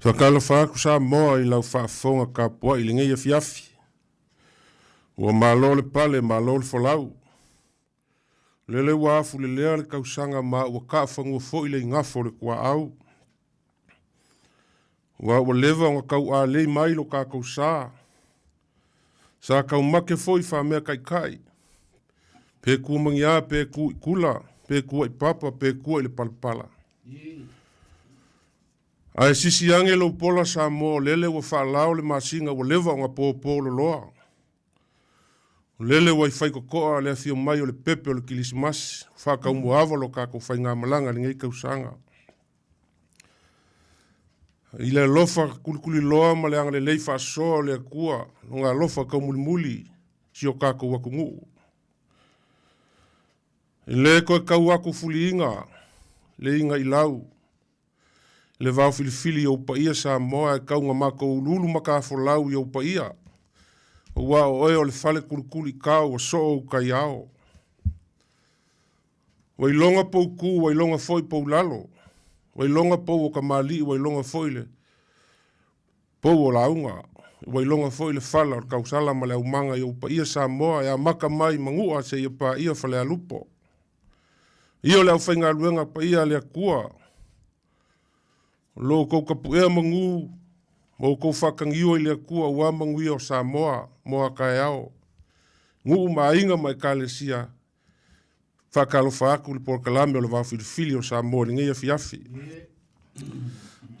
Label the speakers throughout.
Speaker 1: Whakalofa aku Samoa I lau whaafonga ka pua I lingai fiafi. Ua malo le pale, malo le folau. Lele wafu le lea le kausanga ma ua kaafangua fo I le ngafo le kua au. Ua leva nga kau a lei mai lo ka kausa. Sa kau make fo I whamea kai kai. Pe kua mangia, pe kua I kula, pe kua I papa, pe kua I le palpala. Ai sisi ange lo pola Samoa lele wa whaalao le masinga wa leva nga po lo loa. Lele wa I whai kokoa le fio mai o le pepe o le kilismas. Whaka umu awa lo kako whai ngā malanga ni ngai kausanga. I le lofa kulikuli loa ma le anga le leifa soa le kua. No ngā lofa kau muli si o kako wakungu. I le koe kau waku fuli inga. Le inga I lau. Le Vaofilifili o paia Samoa e kaunga mako ululu makafo lau I o paia. O wa o e o le fale kulikuli kau o so o kai ao. Wailonga pou ku, wailonga foi pou lalo. Wailonga pou o kamali, wailonga foi le. Pou o launga. Wailonga foi le fala o kausala ma le umanga I o paia Samoa e a maka mai mangua se I pa ia fale alupo. Io le au whainga luenga paia le akua. Lo kou kapuea mangu, mo kou whakangiwa I le kua ua mangui o Samoa, moa kai ao. Ngu mainga mai kalesia, whakalofa aku le Polokalame o le Vaofilifili o Samoa, ni ngai afi.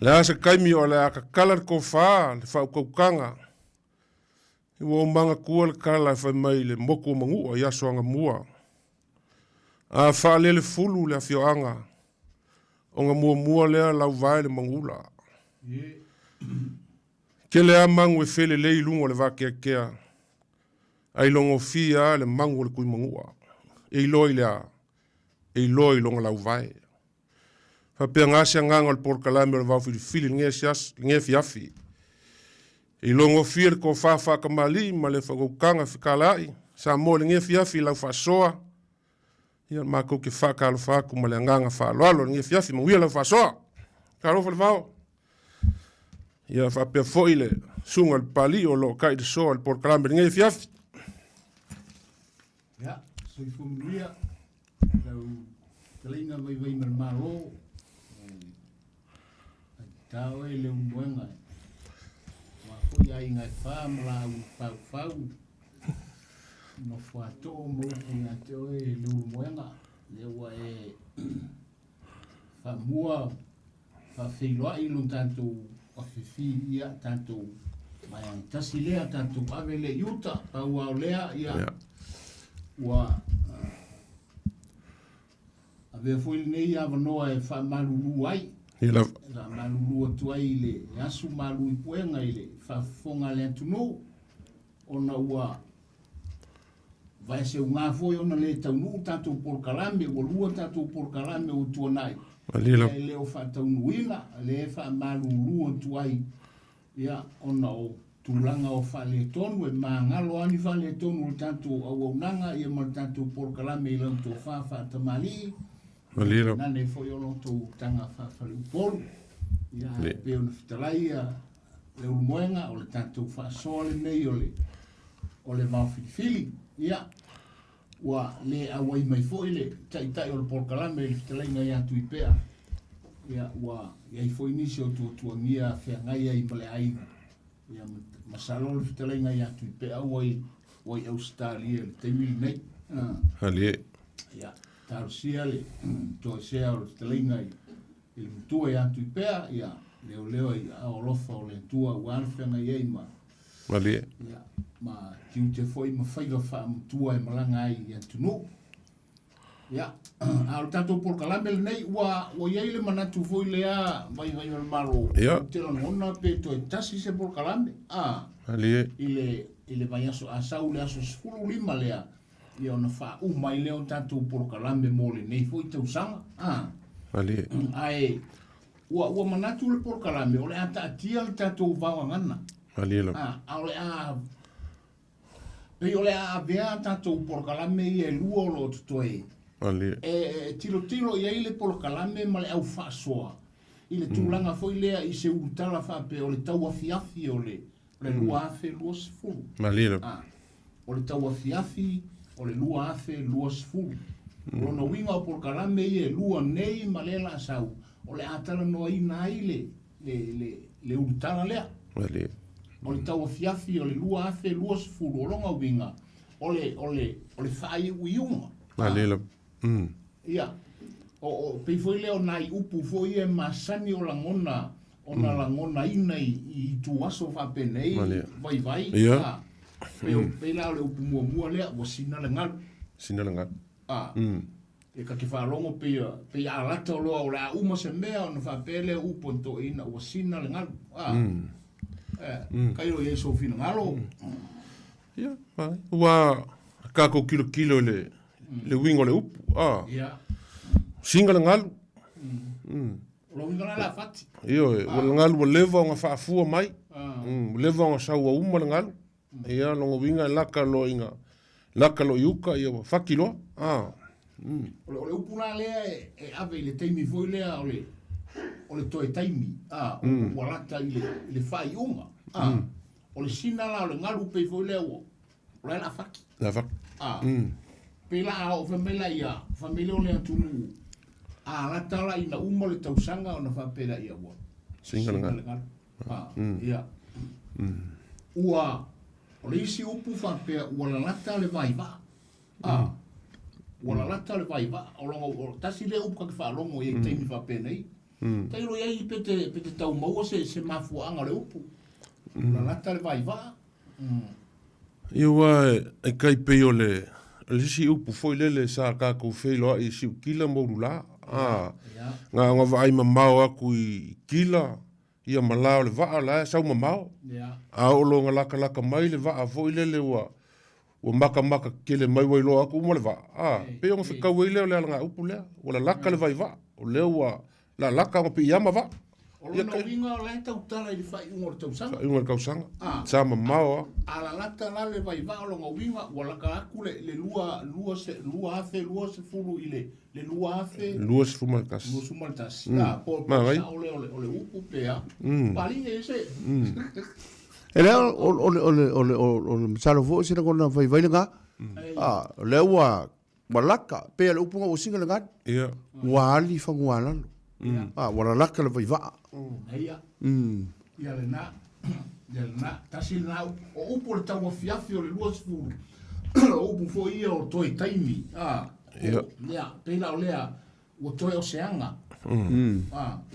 Speaker 1: Le asa kaimi o le aka kala le Tofà, le whaukaukanga. I wo manga kua le kala e whai mai le moko mangua I aso anga mua. A whaale le fulu le afioanga. O nga mua lea lau vai le mangula. Ke lea mangu e whele lei lungo le wake kea. Ai longo fia le mangu le kui mangua. E iloi lea. E iloi longa lau vai. Whapea ngasi anganga le Polokalame o le Vaofilifili nge fiafi. E longo fia le ko whawhaka mali ma le whakaukanga whikalai. Samoa le nge fiafi lau whasoa. Ia mako ke whakalofa aku ma le anganga whaaloalo nge fiafi ma uia lau whasoa. Karofa le whao. Ia whapea foile sunga le pali o lo kai de soa le Polokalame nge fiafi.
Speaker 2: Ja, soi funuia. Lau talinga vai malo. Tau e leo mwenga. Wa foi ai ngai wha mala pau. No fuato mo na teo e lu moenga le wa e fa mua fa fevailia'i lu tanto afifilia tanto mai tasilea tanto avele yuta pa wa lea ia wa ave foi nei ava no e fa malulu ai
Speaker 1: Ila
Speaker 2: la malulu tu ai le asu malu I puenga ile fa fonga le atunuu ona wa vai se unga foi ona le taunu tanto Polokalame o lua tanto Polokalame o tuanai.
Speaker 1: Alila.
Speaker 2: Le o fa taunuina le fa malulu o tuai. Ia ona o tulanga o fa le tonu e mangalo ani fa le tonu tanto au unanga ia ma tanto Polokalame I lau Tofà fa tamali.
Speaker 1: Alila.
Speaker 2: Nane foi ono to tanga fa le polo. Ia pe ona fitalai le umoenga o le tanto fa sole nei o le Vaofilifili. Ia, wa le awai mai foi le tai o le Polokalame le fitalainga I atu I pea. Ia, wa iai foi nisi o tuangia whengai ai male aiga. Ia, masalo le fitalainga I atu I pea wai Australia le teimili nei.
Speaker 1: Halie.
Speaker 2: Ia, tarusia le toasea o le fitalainga I le mutua I atu I pea. Ia, leo I aolofa o le tua uana whengai ai ma.
Speaker 1: Halie.
Speaker 2: Ia, ma tiu te foi ma whaiga wha mutua e malanga ai I atunuu. Ia, ao tatou Polokalame le nei, ua iai le manatu foi lea vai o malo.
Speaker 1: Ia.
Speaker 2: Te langona pe to e tasi se Polokalame.
Speaker 1: Halie.
Speaker 2: I le vai aso asau le aso sifuru lima lea. Ia ona wha umai leo tatou Polokalame mo le nei foi tausanga.
Speaker 1: Halie.
Speaker 2: Ai, ua manatu le Polokalame, o le ata atia le tatou vawangana.
Speaker 1: Alila.
Speaker 2: Ole pe ole a vea tatou Polokalame I e lua lo tutoe.
Speaker 1: Alila.
Speaker 2: Tilo I le Polokalame ma le au whaasoa. I le tūlanga foi lea I se utala whape o le tau afiafi o le lua afe lua sifuru.
Speaker 1: Malira.
Speaker 2: O le tau afiafi o le lua afe lua sifuru. Rona winga o Polokalame I e lua nei ma le la sau. O le atala noa ina ai le utala lea.
Speaker 1: Malira.
Speaker 2: O le tau afiafi o le lua afe lua sifuru. O longa winga. O le whai uiunga.
Speaker 1: Malira.
Speaker 2: Ia. O pei foi leo nai upu foi e masani o langona. O na langona ina I tu aso whapenei. Vai.
Speaker 1: Ia.
Speaker 2: Pei lao le upu mua lea. Wa sina le ngalu.
Speaker 1: Sina le ngalu.
Speaker 2: E ka ke whaalongo pei alata o loa o la uma se mea o na whapele upo nto ina. Wa sina le ngalu. Kairo e so fina ngalo.
Speaker 1: Ia. Ua kako kilo le wingo le upu.
Speaker 2: Ia.
Speaker 1: Singa le ngalu.
Speaker 2: Lo winga la fati.
Speaker 1: Io, o le ngalu o leva o ngā whaafua mai. Leva o ngā saua uma le ngalu. Ia, longo winga laka lo inga. Laka lo iuka, ia whakiloa.
Speaker 2: O le upuna lea e ave I le teimi foi lea o le toe taimi. O walata I le whai unga. O le sina la o le ngalu pei foi lea o le la whaki.
Speaker 1: La whaki.
Speaker 2: Pela o famela ia, famela o le atunuu. Alata la ina uma le tausanga o na whapera ia wa.
Speaker 1: Singa le ngalu.
Speaker 2: Ia. Ua, o le isi upu whapea, ua la lata le vaiva. Ua la lata le vaiva. O longa, tasi le upu kaki whaalongo i teimi whapea nei. Tairo iai pete tau maua se mafuanga le upu. La lata le vaiva.
Speaker 1: Iwa e kai peo le si upu foi lele sa kako feilo I si kila morula. Nga vai mamao aku I kila ia malao le vaa la sau mamao. O lo nga laka mai le vaa foi lele ua maka kele mai wailo aku mo le vaa. Peo nga whikau leo le alanga upu lea. Ua la laka le vai vaa. O leo ua la laka nga pi iama vaa.
Speaker 2: O lona winga o lai tautala I le whai unga le tausanga.
Speaker 1: Unga le kausanga. Sa mamao.
Speaker 2: A la lata la le vai vaa o longa winga ua laka aku le lua afe lua se furu I le lua afe.
Speaker 1: Lua se fumaltas.
Speaker 2: Lua fumaltas. Po sa o le upu pea. Pali e se.
Speaker 3: E lea o le masalo fo sina kona vai nga. Lea ua laka pea le upu nga o singa le ngani.
Speaker 1: Ia.
Speaker 3: Ua ali whangua lalo. Ua laka le vai vaa.
Speaker 2: Ia. Ia le na. Tasi le na o upu le tau afiafi o le lua se furu. O upu fo ia o toi taimi. Ia. Peila o lea o toi o seanga.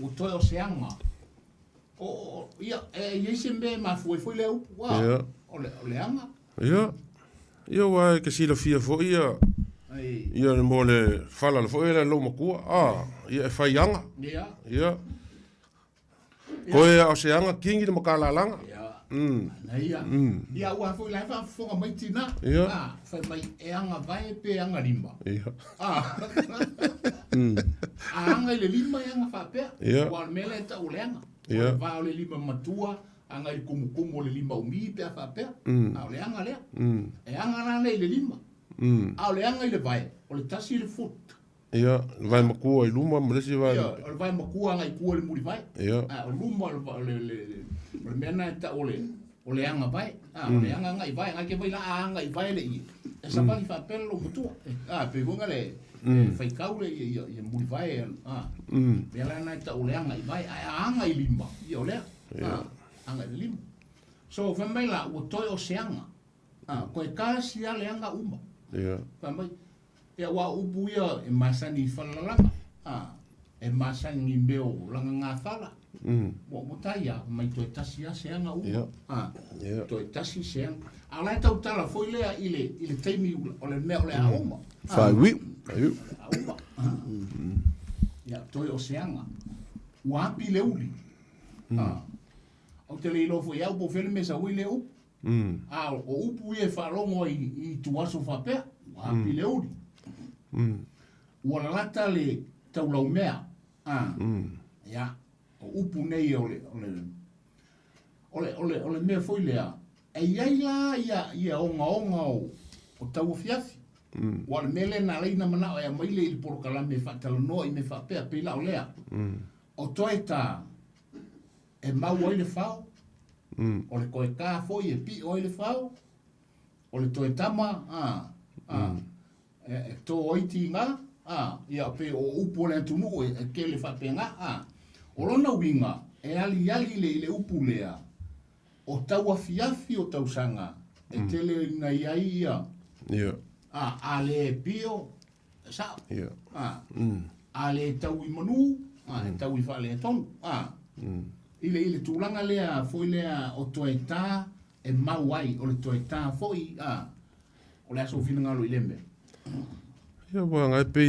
Speaker 2: O toi o seanga. Ia, ia se me ma foi le upu. O le anga.
Speaker 1: Ia. Ia wa ke sila fia fo ia. Ia le mo le fala le fo ia le lo makua. Ia e fai anga. Ia. Koe o seanga kingi le makala langa.
Speaker 2: Ia. Ia ua foi lai fa fonga mai tina. Fai mai e anga vai pe anga lima.
Speaker 1: Ia.
Speaker 2: Anga le lima e anga fa pe.
Speaker 1: Ua
Speaker 2: mele ta o le anga.
Speaker 1: Ia.
Speaker 2: Va o le lima matua, anga I kumu le lima umi pe fa pe. O le anga lea. E anga la le lima. O le anga I le vai, o le tasi le fut.
Speaker 1: Ia, vai makua I luma, malesi vai.
Speaker 2: Ia, o le vai makua anga I kua le muri vai.
Speaker 1: Ia.
Speaker 2: O luma le mena e ta o le anga vai. O le anga I vai, anga ke vai la anga I vai le I. E sa pali fa pelo lo mutua. Pe vonga le fai kaule I muri vai. Pe la na ta o le anga I vai, anga I lima. Ia o lea. Anga I lima. So fa mai la o toi o se anga. Ko e kasi a le anga uma.
Speaker 1: Ia.
Speaker 2: Fa mai. Ia wa upu ia e masani falalanga. E masani meo langa ngā fala. Mo taia mai toi tasi a se anga uma. Toi tasi se anga. A lai tau tala foi lea I le teimi o le mea o le a uma.
Speaker 3: Fai wi.
Speaker 2: A uma. Ia toi o se anga. Ua api le uli. Au te le ilofo iau po fele me sa ui le upu. O upu ia whalongo I tuaso whapea. Ua api le uli. Ua lalata le taulau mea. Ia. O upu nei o le mea foi lea. E iai la ia onga o tau fiafi. Ua le mele na leina mana o ea maile I Polokalame Vaofilifili I me whapea pila o lea. o toi tā, e mau oi le whao, o le koe kā foi e pi oi le whao, o le toi tama, e tō oiti ngā, ia pe o upu le atunuu e ke le whapenga, o lona winga, e ali le upu lea, o tau afiafi o tau sanga, e tele ina iai ia, a le pio, sa, a le tau i manu, e tau i whale e tonu, ile tūlanga lea, foi lea o toe tā, e mau ai, o le toe tā foi, o le aso whina ngalo i lembe.
Speaker 1: Ia wā ngai pe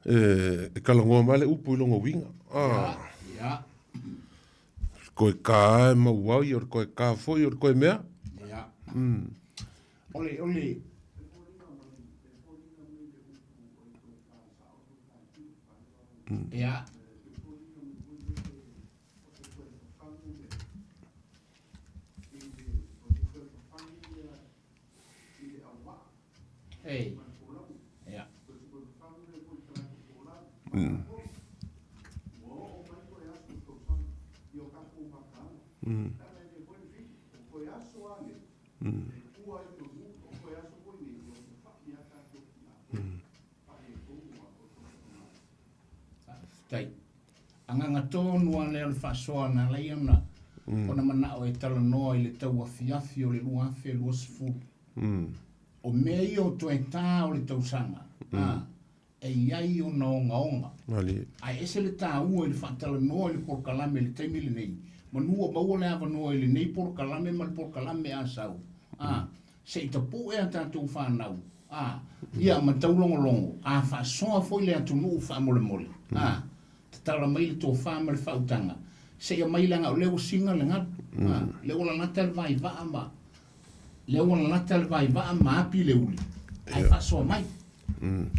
Speaker 1: e kalangoa male upu i longa winga.
Speaker 2: Ia.
Speaker 1: Koe kā e mau au, i koe kā foi, i koe mea.
Speaker 2: Ia. Ole. Ia. Hey. Ja. Tai. Anganga tonu ale al fasoa na leiana. Ona mana o e tala noa i le tau afiafi o le lua afe lua sifu. O mea i o toe tā o le tausanga. E iai o na onga. Ai ese le tā ua i le whaatala noa i le Polokalame le taimile nei. Manua maua le awa noa i le nei Polokalame ma le Polokalame a sau. Se i tapu e a tātou whanau. Ia ma taulongolongo. A whaasoa foi le atunuu whaamole mole. Te tala mai le tō whaama le whautanga. Se ia mai langa o leo singa le ngatu. Leo la nata le vai vaa ma. Leo la nata le vai vaa ma api le uli. Ai whaasoa mai.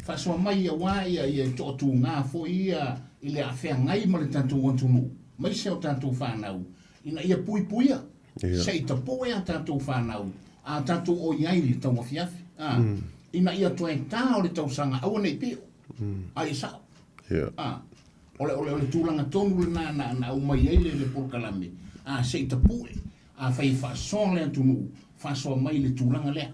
Speaker 2: Whaasoa mai ia wā ia tō tū ngā fo ia i le awhea ngai ma le tātou atunuu. Mai se o tātou whanau. Ina ia pui puia. Se i tapu e a tātou whanau. A tātou o iai le tau afiafi. Ina ia toe tā o le tau sanga awa nei pio. Ai sao. Ole tūlanga tonu le na umai ei le Polokalame. Se i tapu e. A whai whaasoa le atunuu. Whaasoa mai le tūlanga lea.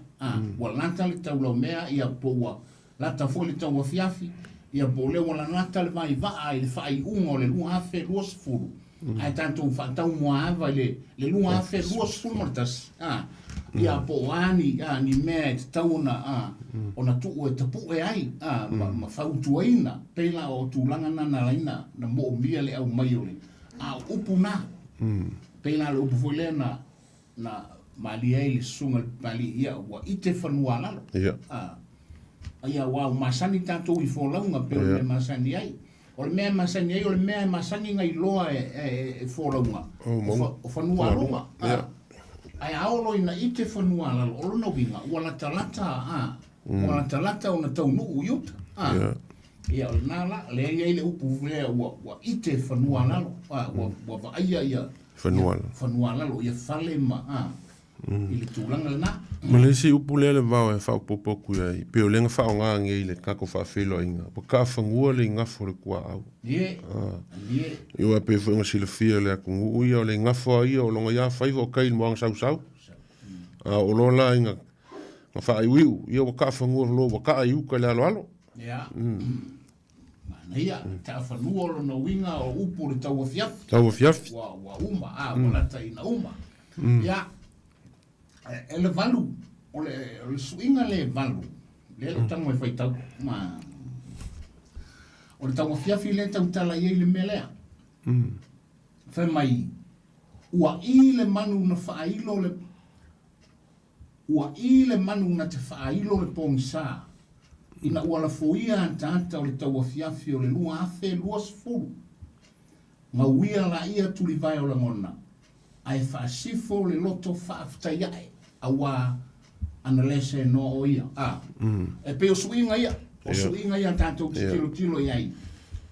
Speaker 2: Wa lata le tau lau mea ia poua. Lata fo le tau afiafi. Ia po leo la nata le vai vaa i le whai unga o le lua afe lua sifuru. Ai tātou whaatau mua awa le lua afe lua sifuru martas. Ia po ani ni mea e te tau ona tuu e tapu e ai. Ma whautuaina. Peila o tūlanga nana laina na mo mia le au mai ole. Upu na. Peila le upu foi lea na mali ai le sunga mali ia wa ite whanua lalo. Ia wau masani tātou i wholaunga pe o le masani ai. O le mea masani ai, o le mea masani ngai loa e wholaunga. O whanua longa. Ai aolo ina ite whanua lalo, o lona winga, ua lata lata o na tau nuu iuta. Ia o le nala, le ai le upu lea ua ite whanua lalo. Ua vaaia ia whanua lalo, ia whale ma. I le tūlanga le nā.
Speaker 1: Ma le si upu lea le vau e whaupopoku ai. Pe o lenga whao ngā ngei le kako whaafelo inga. Pa ka whangua le ngafo le kua au. Iwa pe whaunga sila fia le aku ngu ia o le ngafo a ia o longa ia whaiva o kai le moang sau. O lola inga wha ai wiu. Ia wa ka whangua lo wa ka ai uka le alo.
Speaker 2: Ia, ta whanua lo na winga o upu le tau afiafi. Wa uma, walata ina uma. Ia, e le valu, o le suinga le valu, le tango e whaitau, o le tau afiafi le tau tala iei le melea. Whai mai, ua i le manu na whaailo le, ua i le manu na te whaailo le pōngisa, ina ua la foia anta o le tau afiafi o le lua afe lua sifuru. Nga uia la ia tuli vai o la ngona, ai whaasifo le loto whaafutaiae, awa analese no o ia. E pe o suinga ia. O suinga ia tātou tilo iai.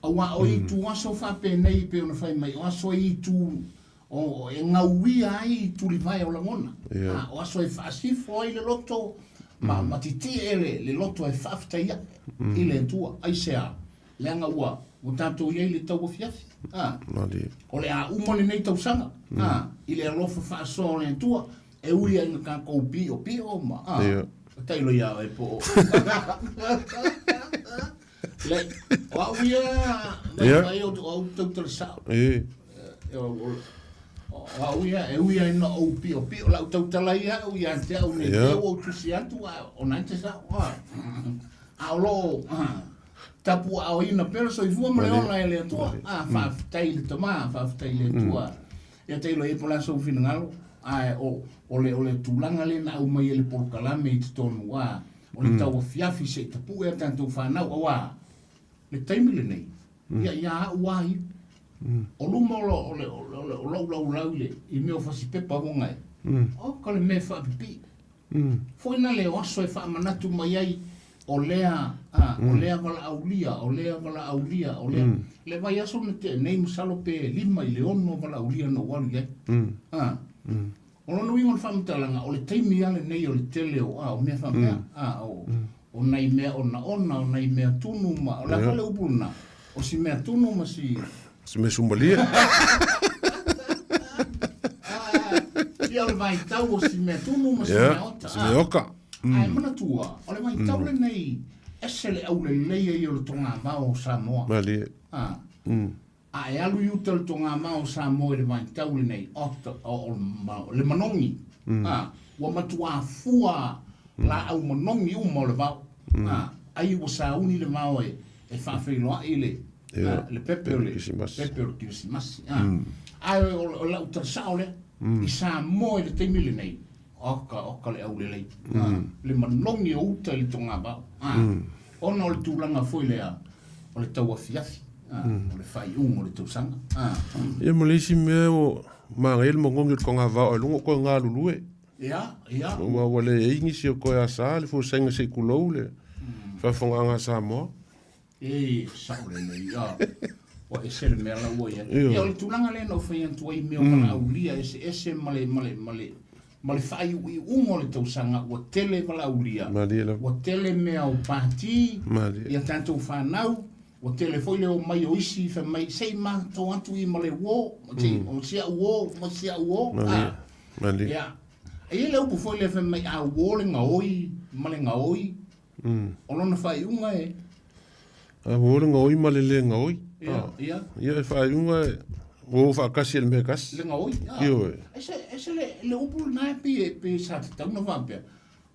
Speaker 2: Awa o i tu aso whape nei pe o na whai mai. O aso i tu o e ngauia ai tuli vai o langona. O aso e whaasifo ai le loto. Ma titi ele le loto e whafta ia. I le tua. Ai sea. Leanga ua. o tātou iei le tau fiafi.
Speaker 1: Mali.
Speaker 2: O le a umole nei tau sanga. I le alofa whaasoa le tua, e ui anga ka kou pio ma. Tailo ia e po. Le, o au ia, mai o tau tala sao. O au ia, e ui anga o pio, lau tau tala ia, ui anga te au ne teo o tusi atu, o naite sao. A lo, tapu au ina pera so i fua male ona e le atua. Whaafitai le tama, whaafitai le tua. Ia tailo e pola so fina ngalo. O le tūlanga le na au mai e le Polokalame i te tonu wā. O le tau a fiafi se tapu e tantou whanau a wā. Le taimile nei. Ia a wā i. O luma o lau le i meo whasi pepa wongai. O ka le me whaapipi. Fwena le oaso e whaamanatu mai ai o lea wala aulia, o lea wala aulia, o lea. Le vai aso me te nei masalo pe lima i le ono wala aulia no wali ai. O lono ingo le whamitalanga, o le teimi ale nei o le tele o mea whamea. O nei mea o nei mea tunu ma, o la whale upuna. O si mea tunu ma si...
Speaker 1: Si me sumbalia.
Speaker 2: Ia le vai tau o si mea tunu ma si mea ota.
Speaker 1: Si mea oka.
Speaker 2: Ai mana tua, o le vai tau le nei, ese le au le leia i o le tonga mao Samoa.
Speaker 1: Mali.
Speaker 2: E alu iuta le tonga mao Samoa le vai tau le nei, le manongi. Ua matua fua la au manongi uma o le vau. Ai ua sauni le vau e whawhailoa i le pepe o le kirisimasi. Ai o lau tarasao le, i Samoa i le teimi le nei. Oka le au le lei. Le manongi o uta le tonga vau. Ona o le tūlanga foi lea, o le tau a fiafi. O le whai o le tausanga.
Speaker 1: Ia malisi mea o maangele mongongi le konga vau, e lungo koe ngā lulue.
Speaker 2: Ia.
Speaker 1: Ua wale e ingisi o koe a saa, le fo senga se kulou le. Whawhonga ngā Samoa.
Speaker 2: Sao le nei, o e sele mea la ua ia. Ia o le tūlanga le no whai antua i mea kala au lia, ese male whai ui ungo le tausanga, ua tele wala au lia. Ua tele mea o pāti, ia tātou whanau, o telefone o mai o isi fa mai sei ma to atu I male wo o sia wo ya e le o foi le fa mai a wo le ngoi male ngoi o lona fai unga e
Speaker 1: a wo le ngoi male le ngoi
Speaker 2: ya
Speaker 1: fa unga o fa kasi le mekas
Speaker 2: le ngoi ese le upu na pe sa ta no va pe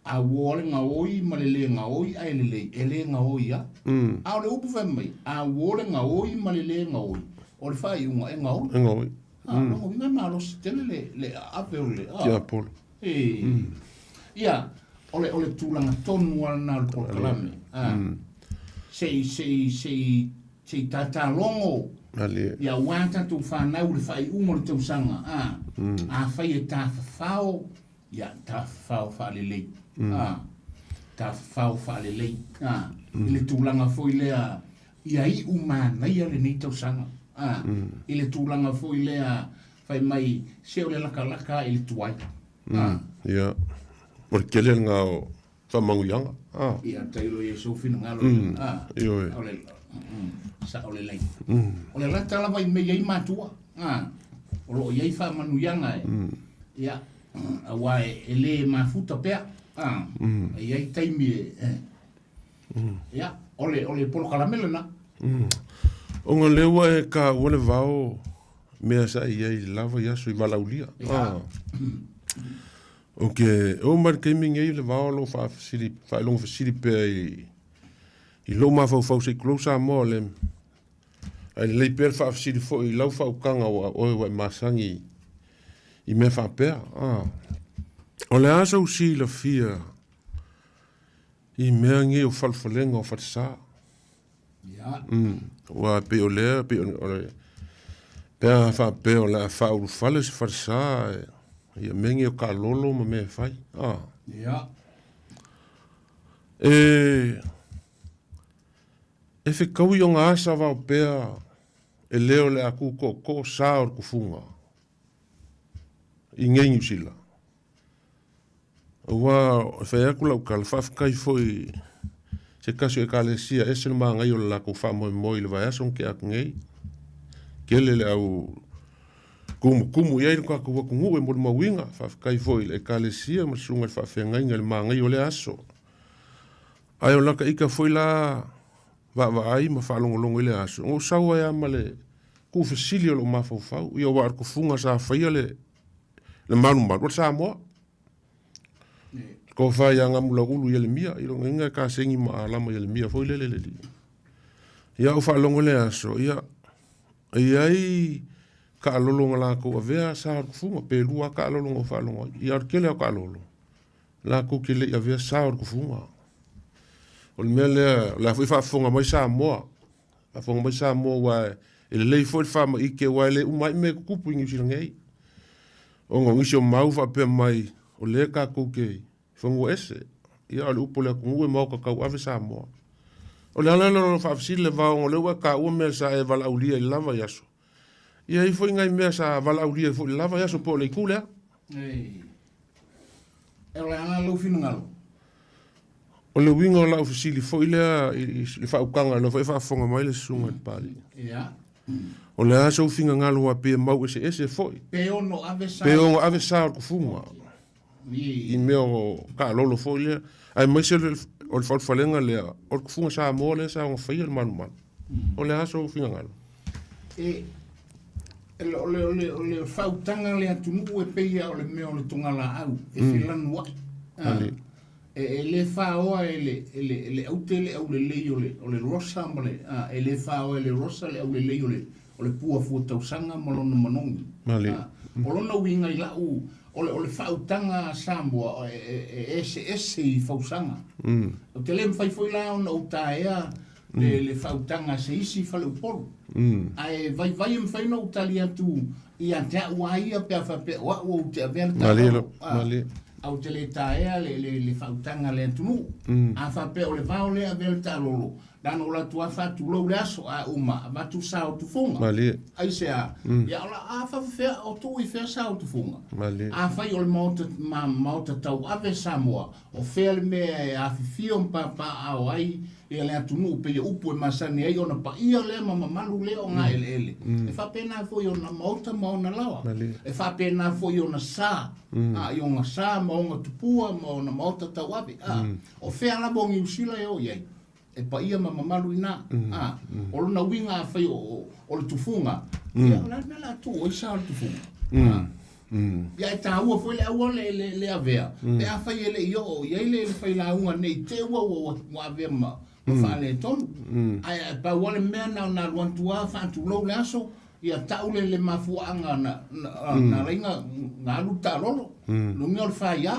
Speaker 2: a wo le ngoi male le ngoi ai le ngoi ya a le upu fa mai a wo le ngoi male le ngoi o le fai unga e ngoi no vinga malo stelle le apele
Speaker 1: ya pol
Speaker 2: ia ole tulanga tonu ana le Polokalame sei tata longo ia wanta tu whanau le fai unga le tausanga a fai e ta fao ia ta fao whalelei ta fao whalelei ile tulanga foi lea ia I umana ia le nei tausanga ile tulanga foi lea fai mai se ole laka ile tuai
Speaker 1: ia porque le nga o whamanguyanga
Speaker 2: ia tailo e so fina ngalo ole sa ole lei ole rata la vai me ia matua o lo ia fa manuyanga ia awa ele mafuta pea ia taimi ia ole Polokalame lana
Speaker 1: onga lewa e ka ole vao mea sa ia I lava ia so I valaulia ok o mar gaming e le vao lo fa long fasili pe I lo ma fau se close mo le ai le per fa fasili fo I lau fa kanga o masangi I me fa pe o le asa usi la fia I mea nge o falfalenga o fatsa wa pe o le pe pe fa pe o la fa o fale se fatsa ia mengi o ka lolo ma me fai e fe kau I o ngā asa wao pea e leo le aku ko sa o kufunga I ngengi sila wa fe aku lau kal fa kai foi Se kaso e kalesia ese ma ngai o la ko fa mo le vai aso ke ak ngai. Kele le au kumu ia ko ko ngu e mo mawinga fa kai foi e kalesia ma sunga fa fe ngai ngal ma ngai o le aso. Ai o la ka ika foi la va ai ma fa longo le aso. O sawa ya male ku fasilio lo ma fa ia wa ko funga sa fa ia le manu o sa mo. Ko fa ya ngamula ulu ia le mia i lo ngai ka sengi ma ala ma ia le mia foi le. Ia o fa longo le aso ia ai ka alolo la ko avea sa ko funga pe lua ka alolo fa longo ia kele ka alolo la ko kele avea sa ko funga o le mele la fa funga mai sa mo a funga mai sa mo wa ele le foi fa ma ike wa le mai me kupu ngi ngai o ngo ngi mau fa pe mai o le ka ko ke fungo ese ia le upo le ko mo ka ave sa mo o le ala lo fa fsile va o le wa ka o me sa e vala ulia i lava yaso ia i foi ngai me sa vala ulia fo lava yaso po le kula
Speaker 2: e le ala lo finu ngalo
Speaker 1: o le wingo la fsile foi le fa ukanga no fa fonga mai le sunga pali
Speaker 2: ia
Speaker 1: o le aso finga ngalo wa pe mau ese foi
Speaker 2: pe ono ave sa
Speaker 1: ko funga i meo ka lolo foi le ai mai se o le falenga le o ko funga sa mo le sa o fai el man o le aso finga ngalo
Speaker 2: e le fautanga le atunuu e peia o le meo le tungala au e filan wa e le faoa le autele au le lei o le rosa mo le e le faoa le rosa le au le lei o le pua fu tausanga mo lona manongi o lona winga i lau o le fautanga samboa ese i fausanga o te le fai foi la ona utaea le fautanga se isi fale upolo ai vai fai no utalia tu i ante waia pe fa pe wa o te averta au te le taea le fautanga le atunuu a fa pe o le va o le averta lolo dan o la tua fa tu lo aso a uma va tu sa o tu funga ai se a ya ola a fa fe o tu i fe sa o tu funga a fa o le mauta tau ave Samoa o fe me a fio pa a ai e le atunuu pe upo e masani ai ona pa ia le malu le o nga ele e fa pena fo yo na mauta ma ona lawa e fa pena fo yo na sa a yo nga sa ma ona tupua ma ona mauta tau ave o fe ala bongi usila yo ye e pa ia malu ina o lona winga fai o le tufunga ia la tu o isa o tufunga ia e tāua foi le aua le avea e a fai ele io ia le fai la unga nei te ua avea ma fa le tonu ai pa wale mea na luantua fa tu lo le aso ia taule le mafuanga na ringa na luta lolo lungi o fa ia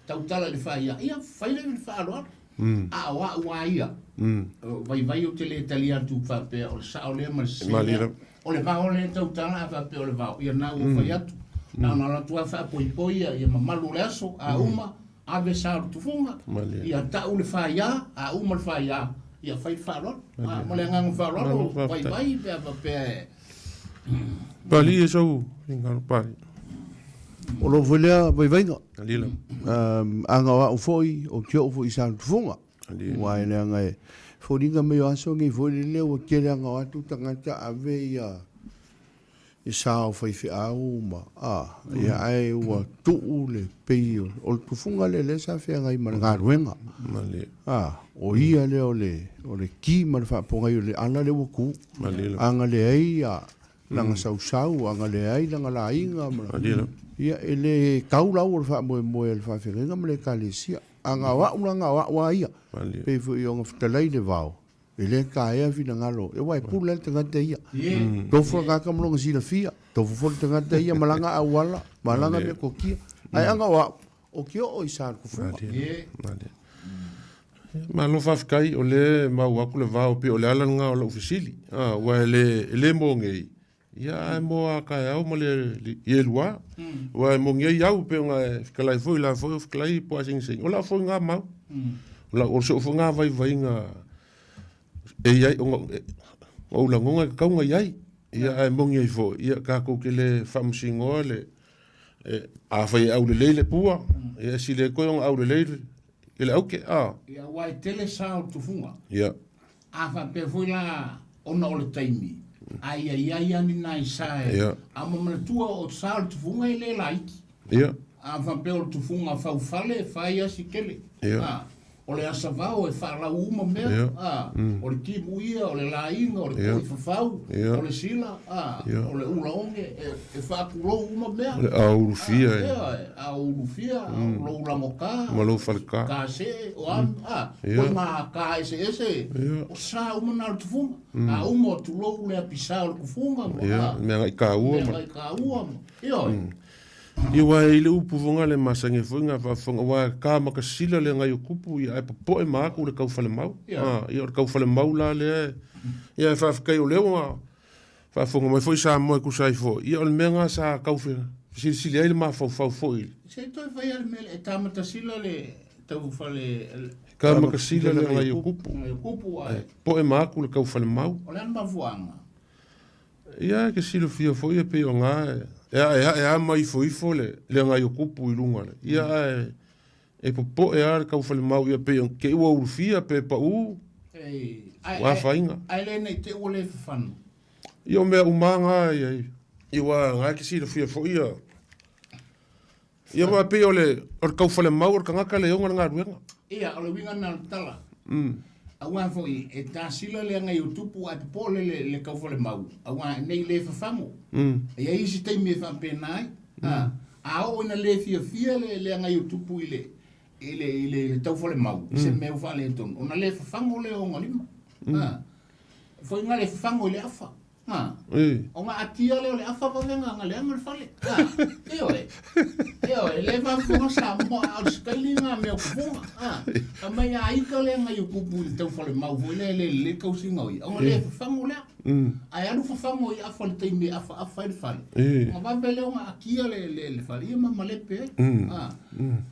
Speaker 2: tautala le fa ia fai le fa lo a wa ia vai o tele italiano tu fa pe o sa o le o le va o le tautala fa pe o le va ia na o fa ia na tu fa poi ia mamalu le aso a uma ave sa tu funga ia taule fa ia a uma fa ia fai fa lo mo le ngang fa lo vai pe
Speaker 1: pali eso ngal pali
Speaker 3: o lo volea vai nga
Speaker 1: alila
Speaker 3: anga wa foi o kyo foi sa funga wa ele anga foi dinga me aso ngi foi le o kele anga wa tu tangata ave ia e sa o foi fi au ma ia ai wa tu le pe o tu funga le sa fe ngai ma nga ruenga o ia le o le ki ma fa ponga le ana le ku anga le ai langa sau anga le ai langa la inga ia ele kaula o fa mo le fa fe nga le kalesia anga wa ia pe fu yo ngaftalai le vao ele ka ia fina ngalo e wai pula tanga te ia do fo ga kam longa sila fia do fo tanga te ia malanga awala malanga me kokia ai anga wa o kio o isa ku fu
Speaker 1: ma lo fa kai o le ma wa ku le vao pe o le ala nga o le ofisili wa le mo ngei ia mo ka au mo le lua wa mo ngei au pe nga kalai foi la foi kalai po asing sing o la foi nga ma la o so foi nga vai nga e ia o la ngonga ka nga ia ia mo ngei fo ia ka ko ke le famsingo le a fai au le pua ia si le ko au le Ele auke,
Speaker 2: Ia wai tele sao tufunga.
Speaker 1: Ia.
Speaker 2: Afa pe foi la ona o le taimi. Ai ani nai sae.
Speaker 1: Ia.
Speaker 2: Ama manatua o sao tufunga i le laiki.
Speaker 1: Ia.
Speaker 2: Afa pe o tufunga fau fale, fai asi kele.
Speaker 1: Ia.
Speaker 2: O le asavao e whaala uma mea. O le kimu ia, o le lainga, o le koi fafau, o le sila, o le ulaonge, e whaakulo uma mea.
Speaker 1: O le aurufia.
Speaker 2: A urufia, o lo ulamoka.
Speaker 1: Ma lo falka.
Speaker 2: Ka se, o am, o ngā ka ese. O sa uma nal tufunga. A uma o tulo ule apisa o le kufunga.
Speaker 1: Mea ngai ka ua.
Speaker 2: Mea ngai ka ua. Ioi.
Speaker 1: I wai le upu vonga le masange funga whafonga wa ka makasila le ngai ukupu i ai poe maaku le kaufale mau. I o le kaufale mau la le i ai whawhakai o leo nga whafonga mai foi sa moe kusai fo. I o le menga sa kaufe sili ai le maa fau foi.
Speaker 2: Se toi vai al mele e tamata sila le tau fale...
Speaker 1: Ka makasila le ngai ukupu.
Speaker 2: Ngai ukupu ai.
Speaker 1: Poe maaku le kaufale mau.
Speaker 2: O le anma vuanga.
Speaker 1: Ia ke silo fia foi e pe o ngā e mai ifo le ngai ukupu i lunga le. Ia e popo e ar kau fale mau ia pe ke ua urufia pe pa u. Wa fainga.
Speaker 2: Ai le nei te ua le fafanu.
Speaker 1: Ia mea umanga i wa ngai ke silo fia foi ia. Ia wa pe o le kau fale mau or kangaka le onga ngā ruenga.
Speaker 2: Ia o le winga na tala. Awa foi e ta sila le ngai utupu a pole le kau fale mau. Awa nei le fafamu. E ai si te me fa penai. A o ina le fia le ngai utupu ile tau fale mau. Se me fa le ton. Ona le fafamu le o ngalima. Foi ngale fafamu le afa. O nga atia le ole afa pavenga nga le amal fale. Eo le va funga sa mo al skalinga me kufunga. Ama ya ika le nga yukupu tau fale mau le kausinga oi. O le fango le. Ai anu fango i afa le timi afa le fale. Nga va bele nga akia le fale ma malepe.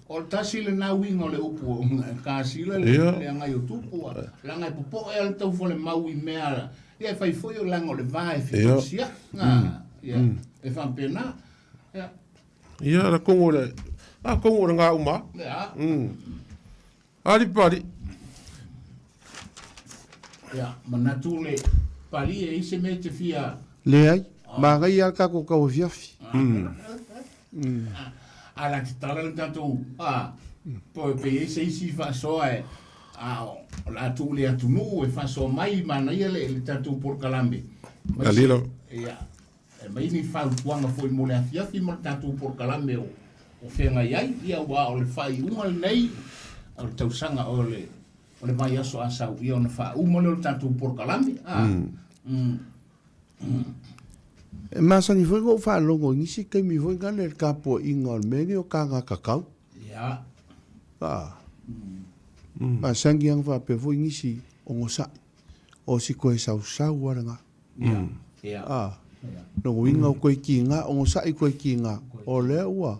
Speaker 2: O tasi le na winga le upu ka sila le nga yutupu. La nga popo e tau fale mau i mea. Ia fai foi o lango le vai fitosia. E fan pena.
Speaker 1: Ia la kongo le. Kongo le ngā uma. Ali pari.
Speaker 2: Ia, manatu le pari e ise me te fia.
Speaker 3: Le ai, ma ngai a kako kau fiafi.
Speaker 2: Ala te tala le tatou. Po pe ise isi fa soa e. O la tu le atunuu e faso mai mana ia le tatu Polokalame.
Speaker 1: Alilo.
Speaker 2: Ia. E mai ni fa puanga foi mo le afiafi mo tatu Polokalame o fenga iai ia wa o le fai uma nei o le tausanga o le mai aso asau ia o na fa uma le tatu Polokalame.
Speaker 3: E masa ni foi go fa longo nisi kai mi foi ngale kapo ingol menge o kanga kakau.
Speaker 2: Ia.
Speaker 3: Ma sangi ang fa pe foi ngisi o ngosa o si koe sau waranga.
Speaker 2: Ia.
Speaker 3: No winga o koe ki nga o ngosa i koe ki nga o le ua.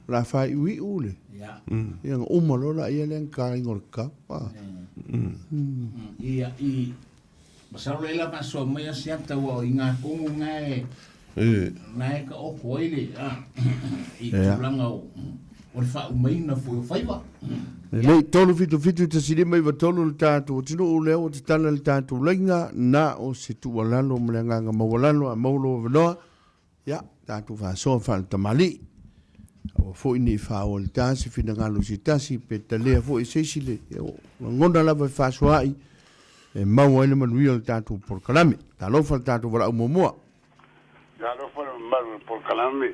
Speaker 3: La fai ui ule.
Speaker 2: Ia.
Speaker 3: Ia umalo la ia len ka ingol ka.
Speaker 2: Ia i masau le la paso mai asiata wa inga kongu ngai. Nai ka o koile i tulanga o le fa umaina foi o faiva.
Speaker 3: Nei tolu fitu te sire mai wa tolu le tātou tino o leo o te tala le tātou lainga na o se tu walalo mleanganga mawalalo a maulo vanoa ya tātou whasoa whana tamali o fo ini wha o le tāsi fina ngalo si tasi pe talea fo i seisile ngona lava whasoa ai e mau aile manuia le tātou Polokalame tā lofa le tātou wala umomoa
Speaker 4: tā lofa le maru Polokalame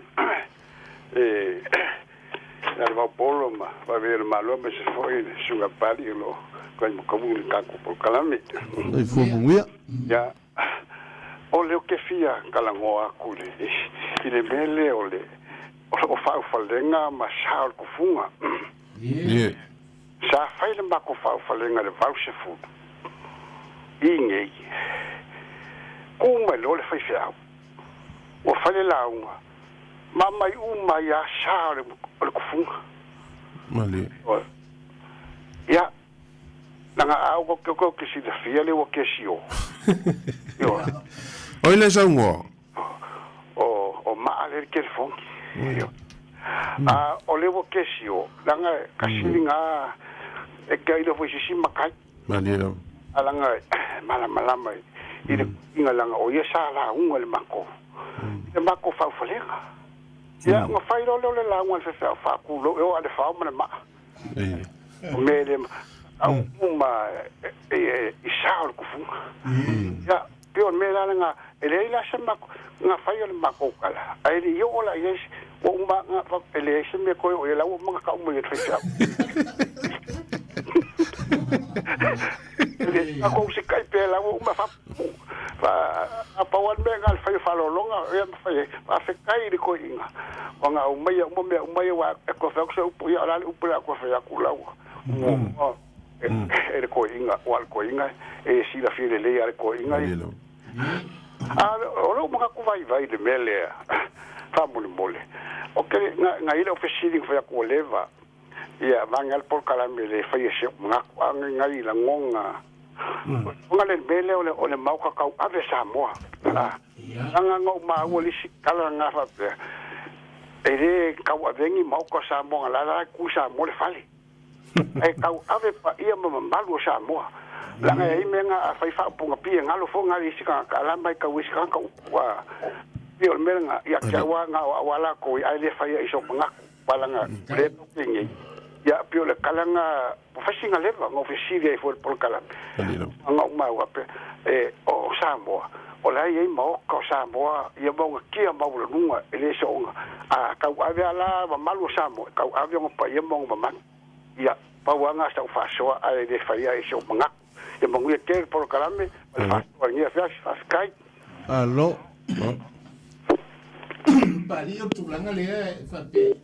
Speaker 4: Nā le Polo ma wawere malo me se foi sunga pari lo ko mo kamu ka ko Polokalame.
Speaker 3: Ai fo mungia.
Speaker 4: Ya. O le ke fia kala ngoa kule. Ile mele ole. O fa falenga ma sa ko funga.
Speaker 1: Ye.
Speaker 4: Sa faile ma ko fa falenga le vause fu. Inge. Kuma lo le fa fia. O fale la uma. Mama uma ya sa le kufunga.
Speaker 1: Mali.
Speaker 4: Ya. Nanga au ko kisi da fia le o kesio. Yo.
Speaker 1: Oi le sango.
Speaker 4: O ma le ke fonki. Yo. O le o kesio. Nanga kasilinga e kai lo foi si makai
Speaker 1: Malila.
Speaker 4: alanga malama ina inga langa o ia sala unga le mako le mako fa falenga ya nga fai lo le la unga fa ku lo o ale fa ma ma o mele au uma isa ku fu ya pio mele nga ele la sama nga fai le mako kala ai yo ola yes o uma nga fa ele se me ko o la o ma ka o mo ye tsa ako se kai pe la uma fa apa wan me ngal fa fa lo longa ya fa fa kai ri ko inga wanga o mai wa ko fa so pu ya la pu la ko fa ya ku la e ko inga wal ko inga e si la fi le ya ko inga o lo ma ku vai de mele fa mole o ke nga ile ofisini fa ya ko leva ia vangal Polokalame le fai se nga ngai la ngonga nga le bele ole mau ka ave Samoa nga ngo ma woli kala nga fa ele ka vengi mau ka Samoa la ku Samoa le fale e ka ave pa ia ma malu Samoa la nga i menga fai fa punga pia nga lo fo nga isi ka la mai ka wisi ka wa pio menga ia ka wa nga wala ko ai le fai iso nga palanga le pingi ya pio le kalanga fasinga leva ngo fesiri ai for Polokalame nga ma wa pe o Samoa o la ye mo ko Samoa ye mo kia mo lo nunga ele so a ka ave ala ma malu Samoa ka ave ngo pa ye mo ma man ya pa wa nga sa fa so ai de fa ya so nga ye mo ye ke Polokalame fa wa ni fa sky
Speaker 3: Allo.
Speaker 2: Pario tulanga le fa pe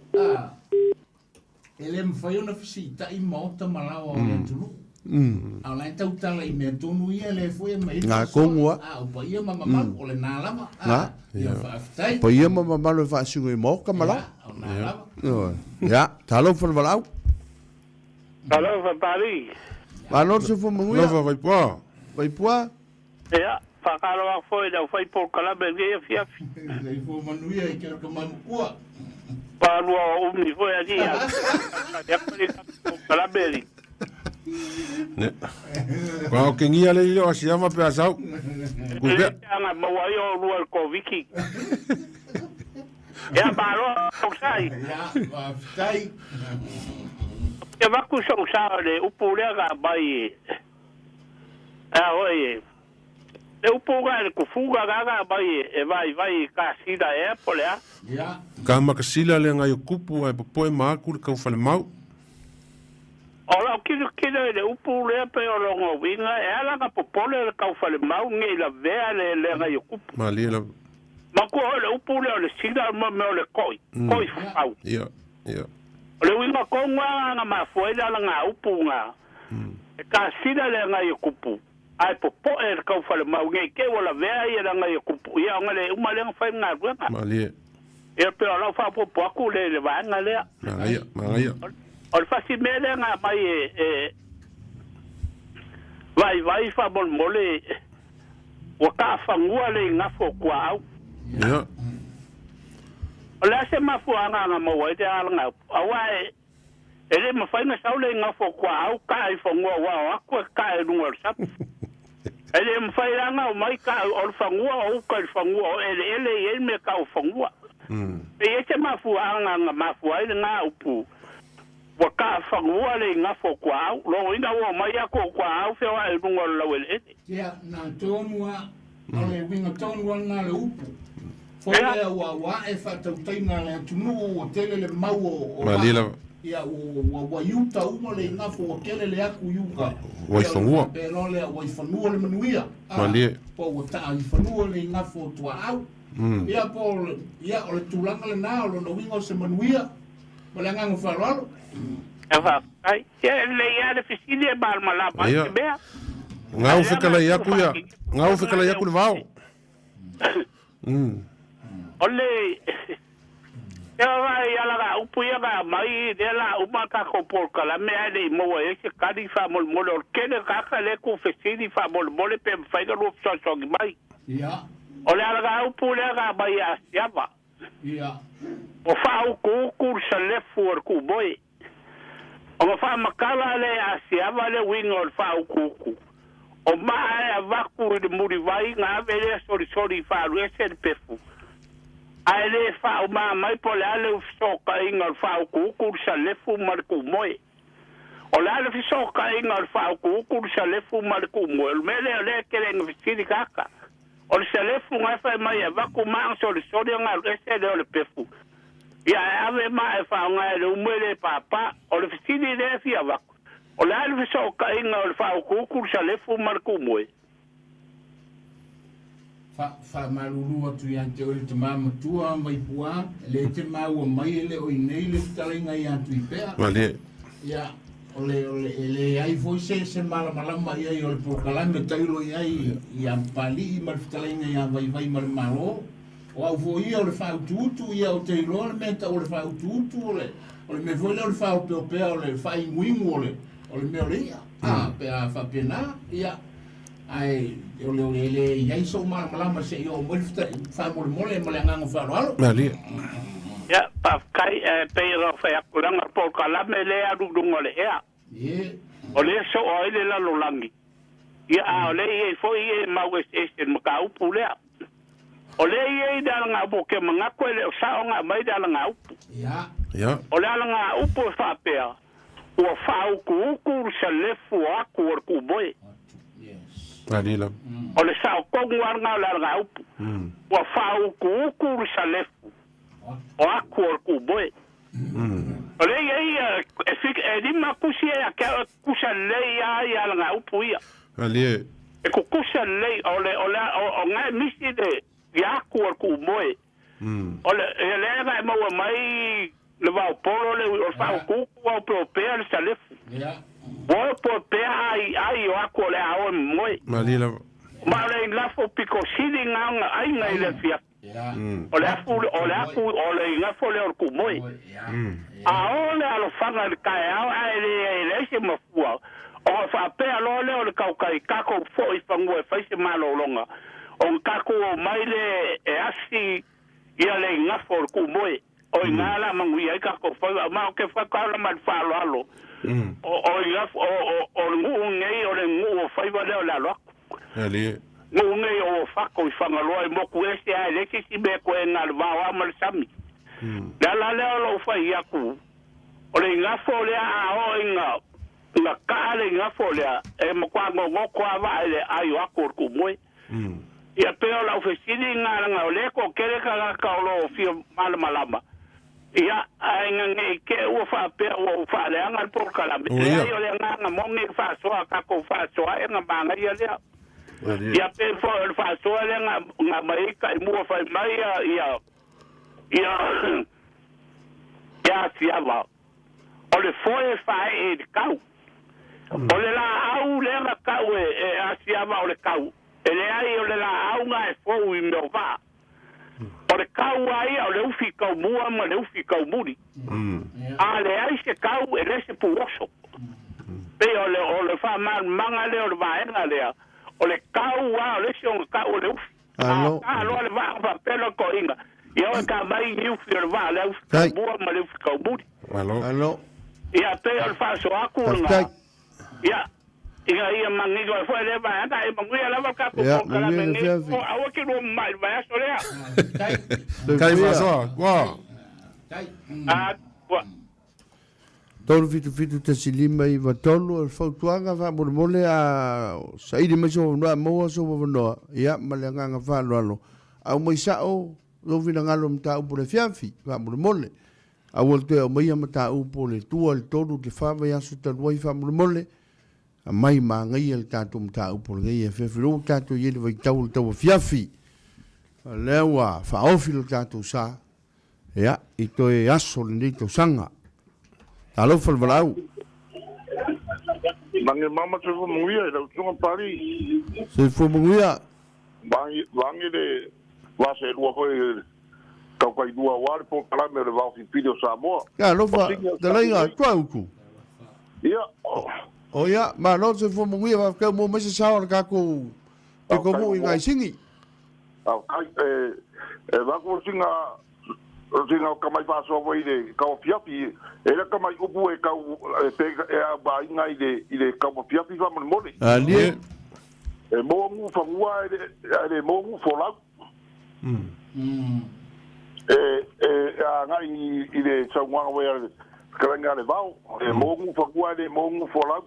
Speaker 2: ele me fai una visita i mota malawa o tulu ala tau tala i me tonu ia le foi mai
Speaker 3: Nga kongua.
Speaker 2: o pa ia mama o le nalama ia fa aftai
Speaker 3: Pa ia mama malo fa singo i mo ka mala. Ya, talo fo valau.
Speaker 5: Hello, Pari.
Speaker 3: Ano se fo mo ia.
Speaker 1: Lova vai pa.
Speaker 3: Vai pua.
Speaker 5: Ja, whakarawa foi da whai Polokalame fiafi.
Speaker 2: le fo manuia i kero ka manukua
Speaker 5: Parua o umi foi a dia. Ya pari Polokalame.
Speaker 1: Kwa o kengia le ilo asi ama pe asau.
Speaker 5: Le tanga mawai o rua ko wiki. Ya paro oksai.
Speaker 2: ya fa aftai
Speaker 5: Ya vaku soksai le upulega bai. Oye. Le upuga le kufuga gaga bai e vai kasida e polea.
Speaker 2: ya
Speaker 1: Ka makasila le ngai kupu ai poe maku le kau fale mau.
Speaker 5: Ora kilo le upu le pe o longo winga e ala ka popole le kau fale mau ngai la vea le ngai kupu.
Speaker 1: Mali la.
Speaker 5: Ma ko le upu le sida ma me le koi fau.
Speaker 1: Ia.
Speaker 5: Le winga ko nga ma foi la nga upu nga. E ka sida le ngai kupu. Ai popo e kau fale mau ngai ke wala vea ia la ngai kupu. Ia ngale uma le fai nga ruenga.
Speaker 1: Mali.
Speaker 5: E pe ala fa popo aku le va nga le.
Speaker 1: Mangaia.
Speaker 5: O fasi mele nga mai vai fa bon mole o ka fangua le nga fo kwa au
Speaker 1: Ia.
Speaker 5: o la se ma fu nga mo wa te ala nga awai ele ma fa nga saule nga fo kwa au ka I fangua wa ko ka e lungo sa ele ma fa nga mai ka o fangua o ka fangua ele me ka o fangua e se ma fu nga ma fu ai nga upu waka fangua le nga fo kwa lo ina wo mai ko kwa fe wa lungo la wele
Speaker 2: ya na tonua ole winga tonua na le upu foi le wa e fa tau taina le atunuu o tele le mau o
Speaker 1: Mali la.
Speaker 2: ia wa yuta uma le nga fo kele le aku yuka
Speaker 1: Wai fangua.
Speaker 2: pero le wa fanua le manuia
Speaker 1: Mali.
Speaker 2: po wa ta fanua le nga fo tua au ia po ia ole tulanga le na lo no winga se manuia wala nga fa lo
Speaker 5: eva ai le ya le fisile bal mala ba
Speaker 1: Ia.
Speaker 5: be
Speaker 1: Ngau fekala yaku ya. Ngau fekala yaku le vau.
Speaker 5: ole ya la upu ya mai de la uma ka ko Polokalame ale mo e se kadi fa mol kele ka le ku fisili fa mol pe fa ga lu so mai
Speaker 2: ia
Speaker 5: ole ala upu le ga mai asiava
Speaker 2: ia
Speaker 5: o fa ku sa le fu ku boy O fa makala le asiava le winga o fa ukuku. O mai a vaku de muri vai nga vele sori fa rese de pefu. Ai le fa o mai pole ale o soka inga o fa ukuku sa le fu marku moi. O la le soka inga o fa ukuku sa le fu marku moi. Mele le kele nga fisiri kaka. O le sa le fu nga fa mai a vaku ma sori nga rese de le pefu. Ya ave mai fa nga le umele papa o le fisiri le fi a vaku. O le alwe so ka inga o le whao kukur sa lefu marku moe.
Speaker 2: Wha maruru atu i ante o le te māmatua mai pua, le te māua mai ele o i nei le fitaringa i atu i pēa.
Speaker 1: Vale.
Speaker 2: Ia, o le ai foi se malamalama i ai o le Polokalame tailo i ai i ampali i mar fitaringa i a vai mar malo. O au fo ia o le whao tutu ia o tailo le meta o le whao tutu o le me foi le o le whao peopea o le whai nguingu o le meo leia. Pe a whapena, ia. Ai, o le iai so malama se i o mwere whamole ma le angango wharoalo.
Speaker 1: Vale.
Speaker 5: Ia, pafkai peira whai akuranga Polokalame le arurunga le ea. O le so o ele lalolangi. Ia, o le iei foi iei mau ese maka upu lea. O le iei dala ngā upu ke mga koe le o sao ngā mai dala ngā upu.
Speaker 2: Ia.
Speaker 5: O le ala ngā upu e whapea. Ua whau kuuku sa lefu aku or kuboe.
Speaker 1: Vale la.
Speaker 5: O le sao kongu aranga o le ala ngā upu. Ua whau kuuku sa lefu o aku or kuboe. O le iei e lima kusi e a kia kusa lei ai ala ngā upu ia.
Speaker 1: Vale.
Speaker 5: E kukusa lei o ngai misi de i aku or kuboe. O le ngai maua mai le vau polo le o whau kuku o propea le sa lefu. O propea ai o ako le ao moe.
Speaker 1: Vale la.
Speaker 5: Ma le lafo piko siri ngā ai ngai le fia. O le ngafo le orku moe. A o le alo whanga le kai au ai le se mafua. O whapea lo le o le kaukai kako fo i whangu e whaise malo longa. O kako o mai le e asi ia le ngafo orku moe. O ngala mangui ai kako whanga ma o ke whakala ma whalo alo. O ngafo o ngu ngei o le ngu o whaiva leo la loa.
Speaker 1: Vale.
Speaker 5: Ngu ngei o whako i whangaloa i moku ese ai le kisi me koe ngā le wāo amal sami. La leo lo whai aku. O le ngafo lea a o ngā kāle ngafo lea e makwango ngoko awa ele ai o ako orku moe. Ia peo la ufesini ngā ranga o leko kereka ngaka o lo fia malamalama. Ia ainga ngei ke ua whapea ua whaleanga le Polokalame. Ia o le nganga mongi whasoa kako whasoa e ngā manga ia lea. Ia pe whasoa le ngā maika i mua whai mai ia siawa. O le foe whae e le kau. O le la au le ngā kau e a siawa o le kau. E le ai o le la au ngā e fōu i meo wha. O le kau ai o le ufi kau mua ma le ufi kau muri. A le ai se kau e le se puoso. Pe o le wha manga le o le vaenga lea. O le kau a o le se o kau o le ufi. A lo le wha pelo ko inga. Ia o ka mai ni ufi o le wha le ufi kau mua ma le ufi kau muri.
Speaker 1: Alo.
Speaker 5: Ia pe o le wha so aku nga. Ia. Ia mangigo e foi leva anda e manguia lava ka ko kala mengi o awa ki ro mai vai so lea
Speaker 1: Kai faso wa
Speaker 5: wa
Speaker 3: Tolu fitu te silima i watolu e whautuanga wha mole a sairi mai so noa moa so wanoa ia maleanganga wha loalo au mai sao lo vina ngalo mta upo le fianfi wha mole a wolte o mai mta upo le tua le tolu te wha vai aso taluai wha mole a mai ma ngai el tato mta upo le ngai e whewhiro tato i ele vai tau le tau fiafi lewa whaofilo tato sa ia i toe aso le nei tau sanga alo falvalau
Speaker 6: Bangi mama se fo mungia i lau tunga pari.
Speaker 3: se fo mungia
Speaker 6: Bangi de wase lua koe kau kai dua wale Polokalame Vaofilifili o Samoa.
Speaker 3: ya lofa dalaiga tua uku
Speaker 6: Ia.
Speaker 3: o ia ma lo se fo mungia va ka mo mese sa o ka ko te ko mo ngai singi
Speaker 6: Au kai va ko singa Tinga ka mai fa so voi de ka piapi e la ka mai upu e ka e ba inga ile ka piapi va mo mole
Speaker 3: ali
Speaker 6: e mo mu fa ngua e mo mu fo la a ngai ile sa ngua we ka nga le vau e mo mu fa ngua e mo mu fo la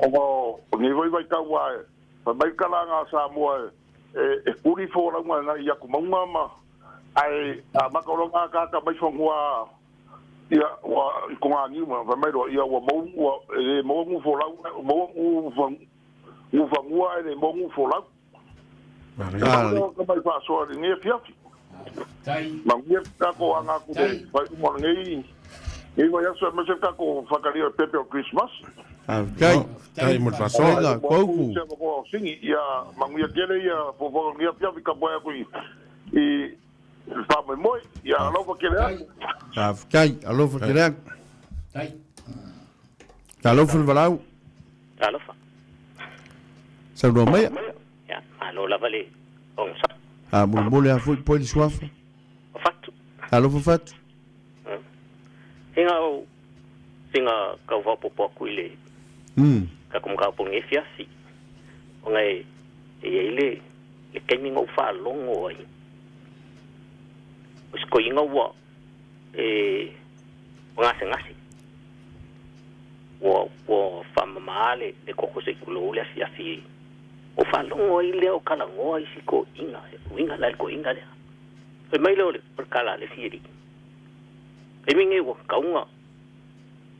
Speaker 6: o ni voi vai ka wa fa mai ka la nga sa mo e puri fo la nga ya ku mama ai a makaronga ka mai fongua ia wa konga ni ma mai ro ia wa mo mu fo la mo mu fangua e mo mu fo la ka mai fa so ni fiafi
Speaker 2: tai
Speaker 6: ma ngia ka ko anga ku de fa mo ngai e vai aso me se ka ko fakari o pepe o Christmas
Speaker 1: tai mo fa so
Speaker 3: ko
Speaker 6: ko singi ia ma ngia kele ia fo ngia fiafi ka boya ku i fa moi ia lo fa kele
Speaker 3: kai alo fa kele
Speaker 2: tai
Speaker 3: alo fa valau
Speaker 7: alo fa
Speaker 3: sa do mai
Speaker 7: ya alo la vale on sa
Speaker 3: mo le afu po di suafa
Speaker 7: fatu
Speaker 3: alo fa fatu
Speaker 7: singa ka va po ku ile ka kum ka po nge fiasi ngai ile le kemi ngo fa longo ai usko inga wa ngasi wo fama male e koko se kulo le fiasi o fa longo ile o kala ngo ai siko inga la ko inga le e mai le per kala le fieri e mingi wo kaunga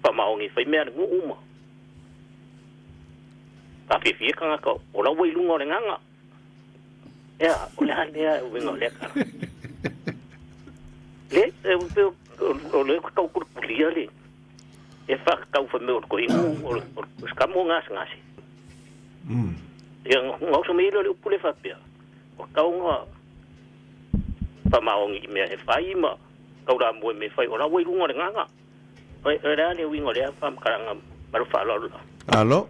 Speaker 7: pa maongi fai mea ngu uma pa fifi kanga ko o la wei lungo le nganga ya o le hale o wingo le ka le o le ka ko kulia le e fa ka fa me ko ingu o ska mo ngasi ya ngo so me le pule fa pia o kaunga pa maongi me e fai ma kaura mo me fai o la wei lungo le nganga era le wingo le fam karanga maru fa lo
Speaker 3: alo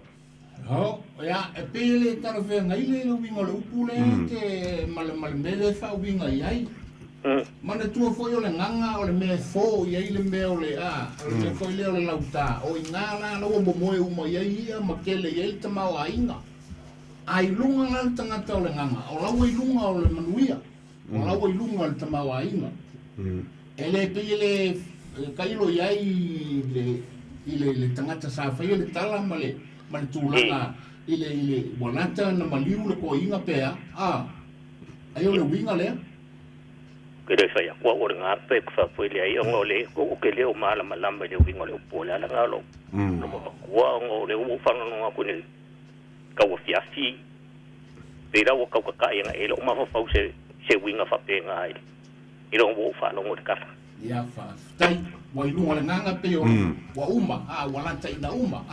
Speaker 2: ho ya e pele taro fe ngai le wingo le upule ke mal mele fa wingo ai mana tu fo yo le nganga o le me fo ye le me o le le fo le o le lauta o ingala no mo mo mo ye ia makele ye te mau ainga ai lunga la tanga to le nganga o la wei lunga o le manuia o la wei lunga le te mau ainga ele pele kailo yai le tangata sa fa le tala male tulanga ile walanta na maliu le ko inga pea ayo le winga le
Speaker 7: ke le fa ya ko o nga pe fa foi le ai ngo le ko ke le o mala malamba le winga le po la ngalo no ko ngo le u fa no ko ni ka wo fiasi pera wo ka ka ya ele o ma fa se winga fa pe nga ai ilo wo fa no mo ka
Speaker 2: ya fa tai wai lunga le nganga pe o wa uma walanta ina uma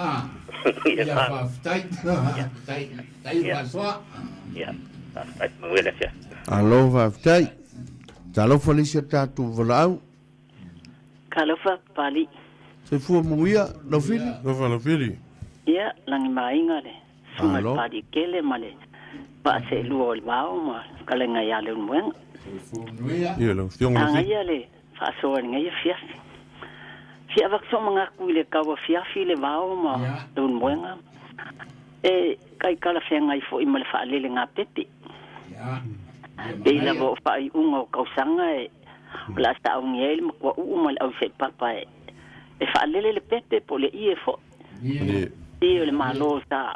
Speaker 2: ya fa tai fa so
Speaker 7: ya tai mo le sia
Speaker 3: alo va tai talo felicia tatu valau
Speaker 8: kalofa pali
Speaker 3: se fu muia no fili
Speaker 8: ya langi mainga le sunga pali kele male pa se luo le bao ma kalenga ya le mwen
Speaker 1: ia lo fiong lo
Speaker 8: ya le fa so ngai fia vak so manga kuile ka wa fia le bao ma don mwen e kai kala fe ngai fo i male fa le nga pepe
Speaker 2: ya
Speaker 8: Bila bo fa i ungo kausanga e la sta un yel mo u mal au se papa e fa le pepe po le ie fo le malo sta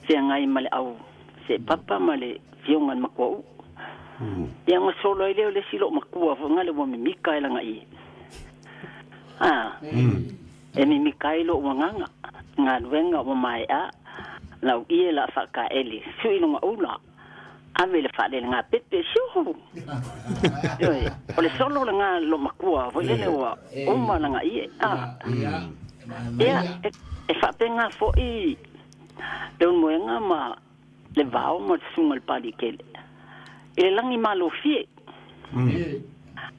Speaker 8: se ngai mal au se papa male fiongan mako yang solo ile le silo mako fo ngale bo mi mikaela ngai e mi mikaelo wanganga ngadwenga bo mai la ie la fa ka eli suino nga ula avele fa le nga pepe shu ole solo nga lo makua vo le wa o ma nga ie e fa penga fo i don mo nga ma le vao mo sungal pali kele e langi malo fie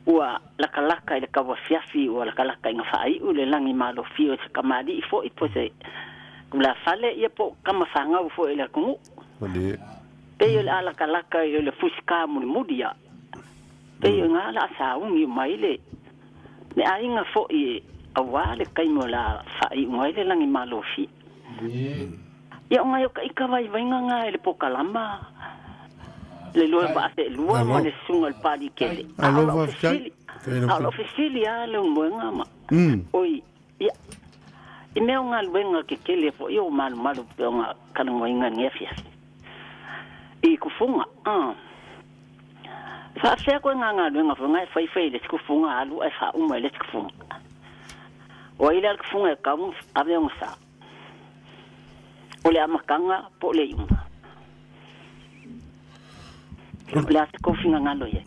Speaker 8: wa la kalaka ile ka wa fiafi wa la kalaka nga fa i le langi malo fie se kamadi fo i pose la fale ia po kama fanga fo ile kungu pe yo ala kalaka yo le fuska mudia pe nga la sa ungi mai le ne ainga fo I awale kai mo la fa I ngai le langi malofi ya nga yo kai ka vai nga le pokalama le lo ba se lo mo le sungal pali kele
Speaker 3: alo vai
Speaker 8: alo fesili ya le mwenga ma oi ya I mea ngā luenga ke kele fo I o malu pe o ngā kanangoinga ngefia I kufunga Whaafea koe ngā luenga fo ngai whai le kufunga alu ai wha uma le kufunga o ila le kufunga e kaumu ave o ngasa o le amakanga po le iuma le ase kofinga ngalo ye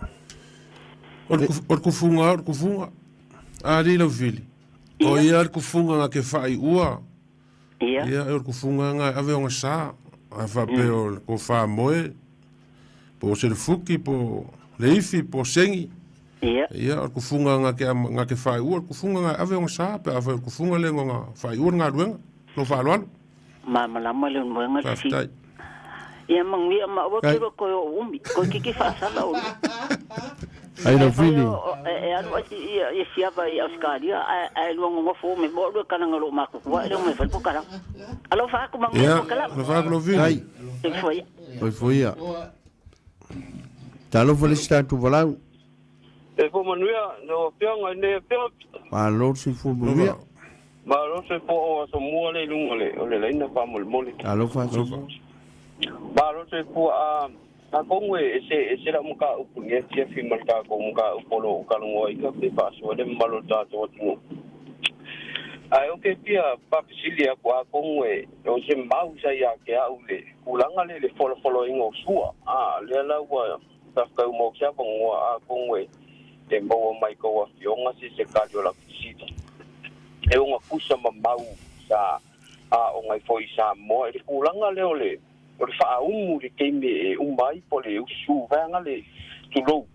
Speaker 1: o kufunga a li lau fili o ia le kufunga nga ke whai ua ia o kufunga nga ave o ngasa a whapeo ko wha moe po se le fuki po le ifi po sengi ia o kufunga nga ke whai ua o kufunga nga ave o ngasa pe ave o kufunga le nga whai ua nga ruenga lo wha alualo
Speaker 8: malama le mwenga si ia mangia ma o kero ko umi ko kiki fa sala o
Speaker 3: ai no fili
Speaker 8: e alo ia sia vai Australia ai lo ngo fo me mo do kana ngalo ma ko wa le me fa ko kala alo fa ko mangia ko kala
Speaker 1: lo fa ko fili
Speaker 3: ai foi ia talo felicita tu volau
Speaker 9: e fo manuia no pianga ne pia
Speaker 3: ma lo si fu manuia
Speaker 9: ma lo se po so mo le lungole o le leina pa mo le
Speaker 3: alo fa so
Speaker 9: ba lo se po a kongwe ese la muka upunye tia fi marka ko muka upolo kalungo ika pe pa so de malo ta to tu ai o ke pia pa pisilia kwa kongwe o se mau sa ya ke aule ulanga le follow ingo sua le la wa ta ka mo kya bongo a kongwe te mo mai ko wa fionga se ka yo la sita e unga kusa mau sa o ngai foi sa mo e ulanga le ole o le whaumu le keime umai po le usu vanga le tulo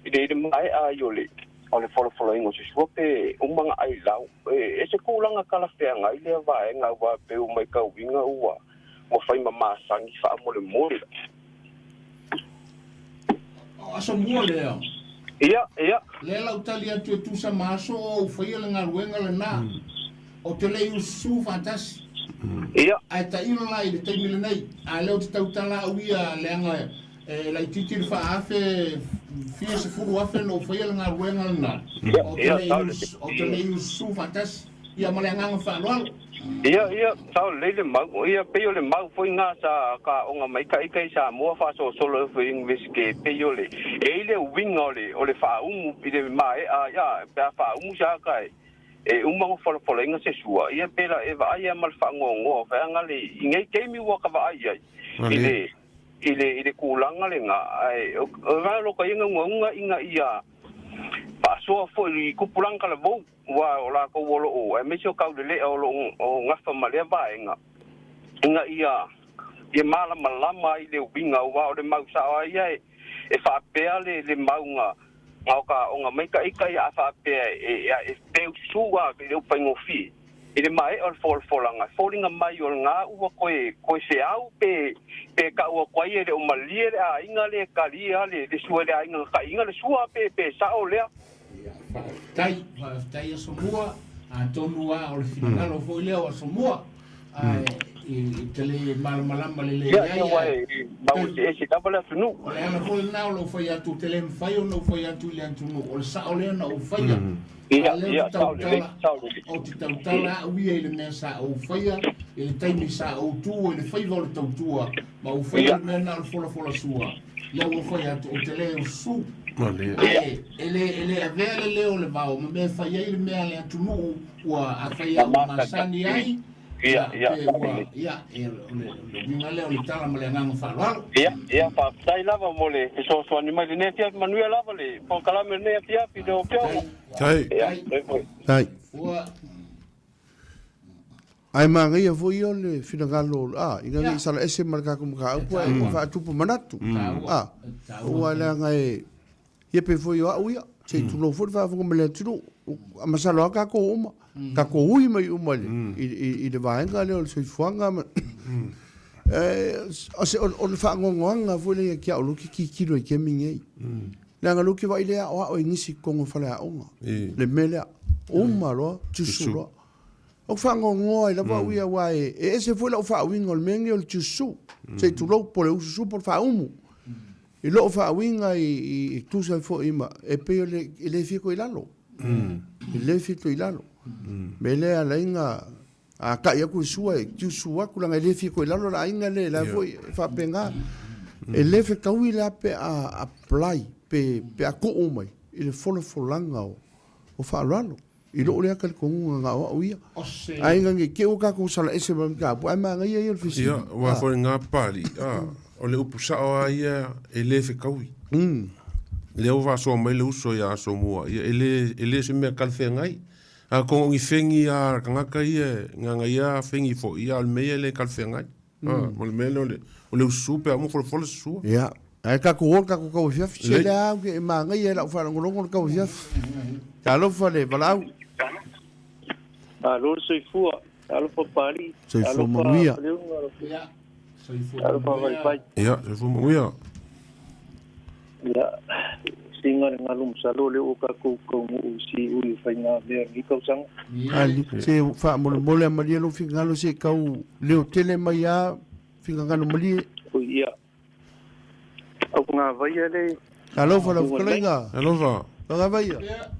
Speaker 9: I le mai a yo le o le follow ingo se suape umanga ai lau e se kulanga kala feanga I le va nga wa pe umai ka winga ua mo fai mama sangi fa mo le mo
Speaker 2: aso mo le
Speaker 9: ia
Speaker 2: le la utalia tu sa maso o fai le ngaruenga le na o te le usu fantas
Speaker 9: ia
Speaker 2: ai ta ino lai le taimi le nei a leo te tautala uia le anga la ititir fa afe fia se furu afe no fai le ngaruenga le na o te le usu fantas ia male anga fa loalo
Speaker 9: ia tau le mau ia peo le mau foi nga sa ka onga mai ka ika sa mo fa so solo foi english ke peo le e le winga o le fa I le mai ia pa fa sa kai e umang folo inga se sua ia pela e vai mal fa ngo fa nga le ngai ke mi wa ka vai ile kulanga le nga ai o ga lo ka inga ngonga inga ia pa so foi ku pulang kala vo wa o la ko wolo o e me so ka le o lo o nga fa male va inga ia mala malama ile winga wa o le mau sa ia e fa pele le maunga ka onga mai ka ika ia fa pe e te suwa ke o pango fi ile mai o folanga folinga mai o nga u ko se au pe ka o ko ia le o malie a inga le kalia le suwa le inga ka inga le suwa pe sa o le
Speaker 2: tai so mua a tonua o le finalo fo ile o so mua I tele malama le
Speaker 9: ia ba o se tabala tunu
Speaker 2: o le ana fo na lo fo ya tu tele fai o no fo ya tu le tunu o sa o le na o fai
Speaker 9: ia
Speaker 2: o te tautala ui e le mesa o faia e le taimi sa o tu le fai o le tautua ma o faia le na o fola sua ia o faia o te le o su ele avea le leo le vau ma me faia i le mea le atunu ua a faia o masani ai ia minga leo le tala ma le nganga whalwalo
Speaker 9: ia pa tai lava mo le so animai le ne fia manuia lava le Polokalame ne fia pideo pio
Speaker 3: tai ai manga ia foi o le finagalo inga ni sala ese marka como ka o fa tupu manatu o ala ngai ia pe foi o ia se tu lo for fa como le tu amasalo ka ko uma ka ko ui mai uma i le vaenga le o se fuanga o le fa ngonga foi le kia o lo ki kilo ke mingi Le anga luki wa ilea o ingisi kongo fale a onga. Le mele uma loa, tusu loa. O whango ngoa i lawa uia wae, e se fwela o wha winga o le mengi o le tusu. Se tu lau po le ususu po le wha umu. I loo wha winga i tusa i fo ima, e peo le fiko i lalo. I le fiko i lalo. Me lea la inga, a ka ia ku sua e tusu waku langa i le fiko i lalo la inga le la fo i wha penga. E le fe kaui la pe a apply, pe a ko umai, i le folanga o wha lalo. I loo lea kal kongu nga o uia. A inga nge ke o ka ko sala ese mamka, po ai maa ia i o fisi.
Speaker 1: Ia, wa fo ngā pari, o le upusa o ia e le fe kaui. Le o va so mai le uso ia so mua, ia e le se mea kalfe ngai. A kongo ngi fengi a kangaka ia, nga ia fengi fo ia al mea le kalfe ngai. Mo le mea o le usu pe amu fo le sua.
Speaker 3: Ia, ai ka ko kau fiaf, se le au ke maa ngai e la ufa ngolongo le kau fiaf. Ka lofa le balau.
Speaker 9: Alo soifua, alo papari.
Speaker 3: Soifua manguia.
Speaker 9: Alo papai.
Speaker 1: Ia, soifua manguia.
Speaker 9: Ia, singa ngalum salo le o ka ko si ui fainga le ni kausang.
Speaker 3: Ali, se fa mole amalia lo fingalo se kau leo tele mai a fingangano mali.
Speaker 9: O ia. Au nga vai le.
Speaker 3: Alo fa la fkalenga.
Speaker 1: Alo fa.
Speaker 3: Nga vai.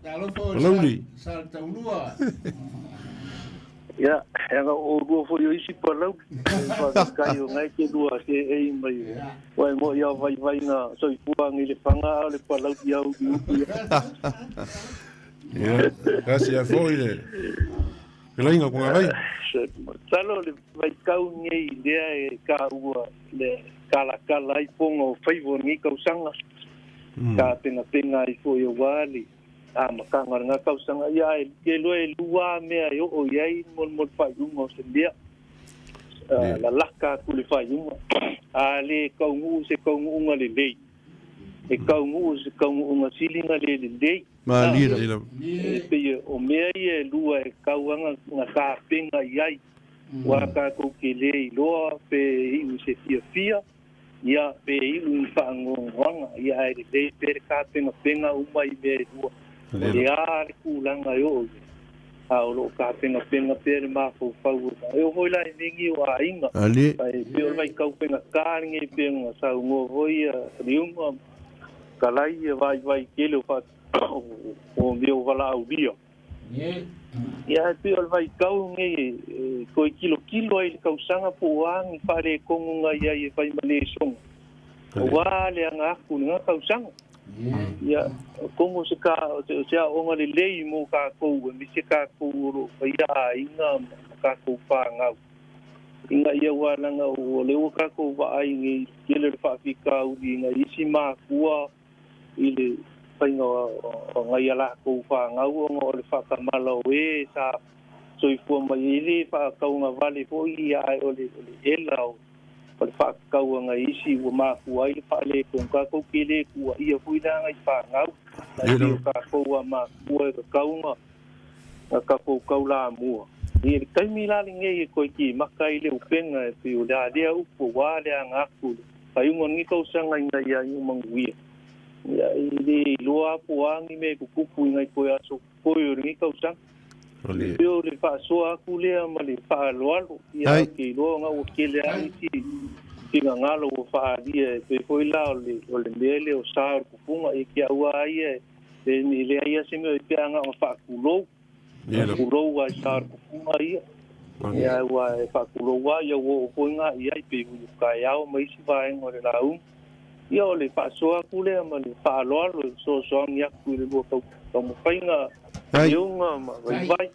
Speaker 2: Alo fa.
Speaker 1: Lauli.
Speaker 2: Sa taulua.
Speaker 9: Ya, nga o do fo yo isi palau. Fa kai o ngai ke dua se e mai. Wai mo ya vai na so i puang ile fanga le palau ya u.
Speaker 1: Ya, kasi a foi le. Ele inga com a vai.
Speaker 9: Salo le vai kau ngai idea e ka ua le kala i pongo favor ni kausanga. Ka penga i fo yo wali. Makanga nga kausanga ia ke loe lua mea yo o iai mol whaiunga o se mea la laka kule whaiunga le kaungu se kaungunga le lei e kaungu se kaungunga silinga le lei
Speaker 3: ma lira
Speaker 9: pe o mea ia lua e kauanga nga ka penga iai waka ko ke lei loa pe iu se fia ia pe iu whaangongwanga ia e lei pe ka penga umai mea lua le ar kulanga yo a lo ka penga pere ma fo fau eu vou lá ningi o ainga
Speaker 3: ali
Speaker 9: ai pio vai kau penga karnge penga sa ngo voia riuma kalai vai kele fa o meu vala o dia ia pio vai kau nge ko kilo ai kau sanga po ang pare konga ia vai manesong wale anga ku nga kau sanga ia como se ka se onga le lei mo ka ko mi se ka ko ro ia inga ka ko pa nga inga ia wala nga o le o ka ko va ai ngi kele fa fika u inga isi ma kua ile painga nga ia la ko fa nga o le fa ka malo e sa so i fu mai ile fa ka nga vale fo ia o le ela para fa kau nga isi o ma kuai fa le ko ka ko kile ku ia fuina nga fa ngau ia ka ko ma kuai ka nga ka ko la mu ia kai mi la nge ko ki makai le upenga pe o la dia u po wa le nga ku fa un ngi ko sanga nga ia u mangui ia ile loa po angi me ku ku nga ko ya so ko yo ngi ko sanga Yo le fa so aku le ma le fa lo ia ki lo nga o ke le ai ki nga ngalo o fa dia pe foi la o le mele o sa ku funga e ki au ai e ni le ai se me pe nga o fa ku lo wa sa ku funga ia wa fa ku lo wa yo o funga ia pe ka ia o mai si va en o le la ia o le fa so aku le ma le fa lo so ngia ku le bo ka mo fainga yo nga vai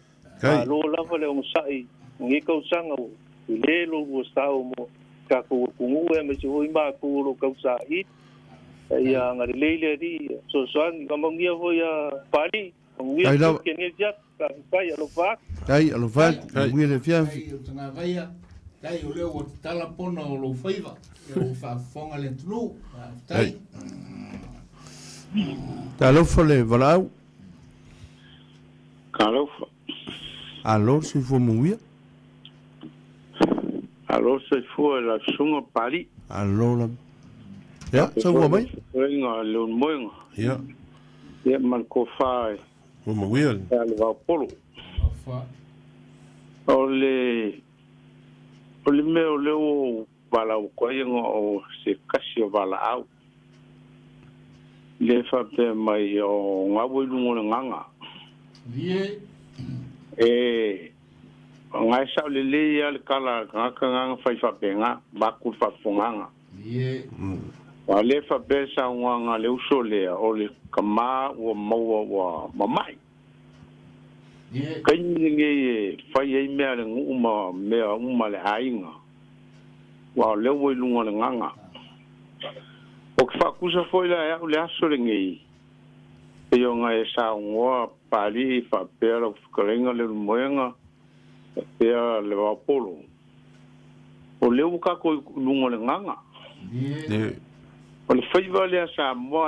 Speaker 9: lo la vale un sai ngi ko sanga o le lo o sta o mo ka ko kungu e me so ima ko lo ka sai ia nga le le di so ngi ka mo ngia vo ya pali ngi ke ngi ja ka sai lo va
Speaker 3: ngi le fia
Speaker 2: nga vai dai o le o tala pona o lo faiva o fa fonga le tlu tai
Speaker 3: ta lo fole valau
Speaker 6: Kalofa.
Speaker 3: Alo se fu muia.
Speaker 6: Alo se fu la sunga pali.
Speaker 3: Alo la. Ya, sangua mai.
Speaker 10: Nga leun moenga.
Speaker 1: Ya.
Speaker 10: Ya man ko fai.
Speaker 1: Mo wiel.
Speaker 10: Ya le va polo. Ole me ole o bala o ko o se kasi o bala au. Le fa pe mai o ngabo lungo nganga.
Speaker 2: Ye.
Speaker 10: Ngai sa le ya le kala nganga fai fa penga ba ku fa funganga.
Speaker 2: Ye.
Speaker 10: Wa le fa pe sa nganga le usole o le kama o maua wa mamai.
Speaker 2: Ye.
Speaker 10: Kai nge fai ai me le uma le ainga. Wa le wo lungo nganga. O que fa kusa foi la ya le aso le ngi. E yo ngai sa ngwa pali fa pera kalenga le moenga. Pera le va polo. O le uka ko lungo le nganga.
Speaker 2: Ye.
Speaker 10: O le fai vale sa mo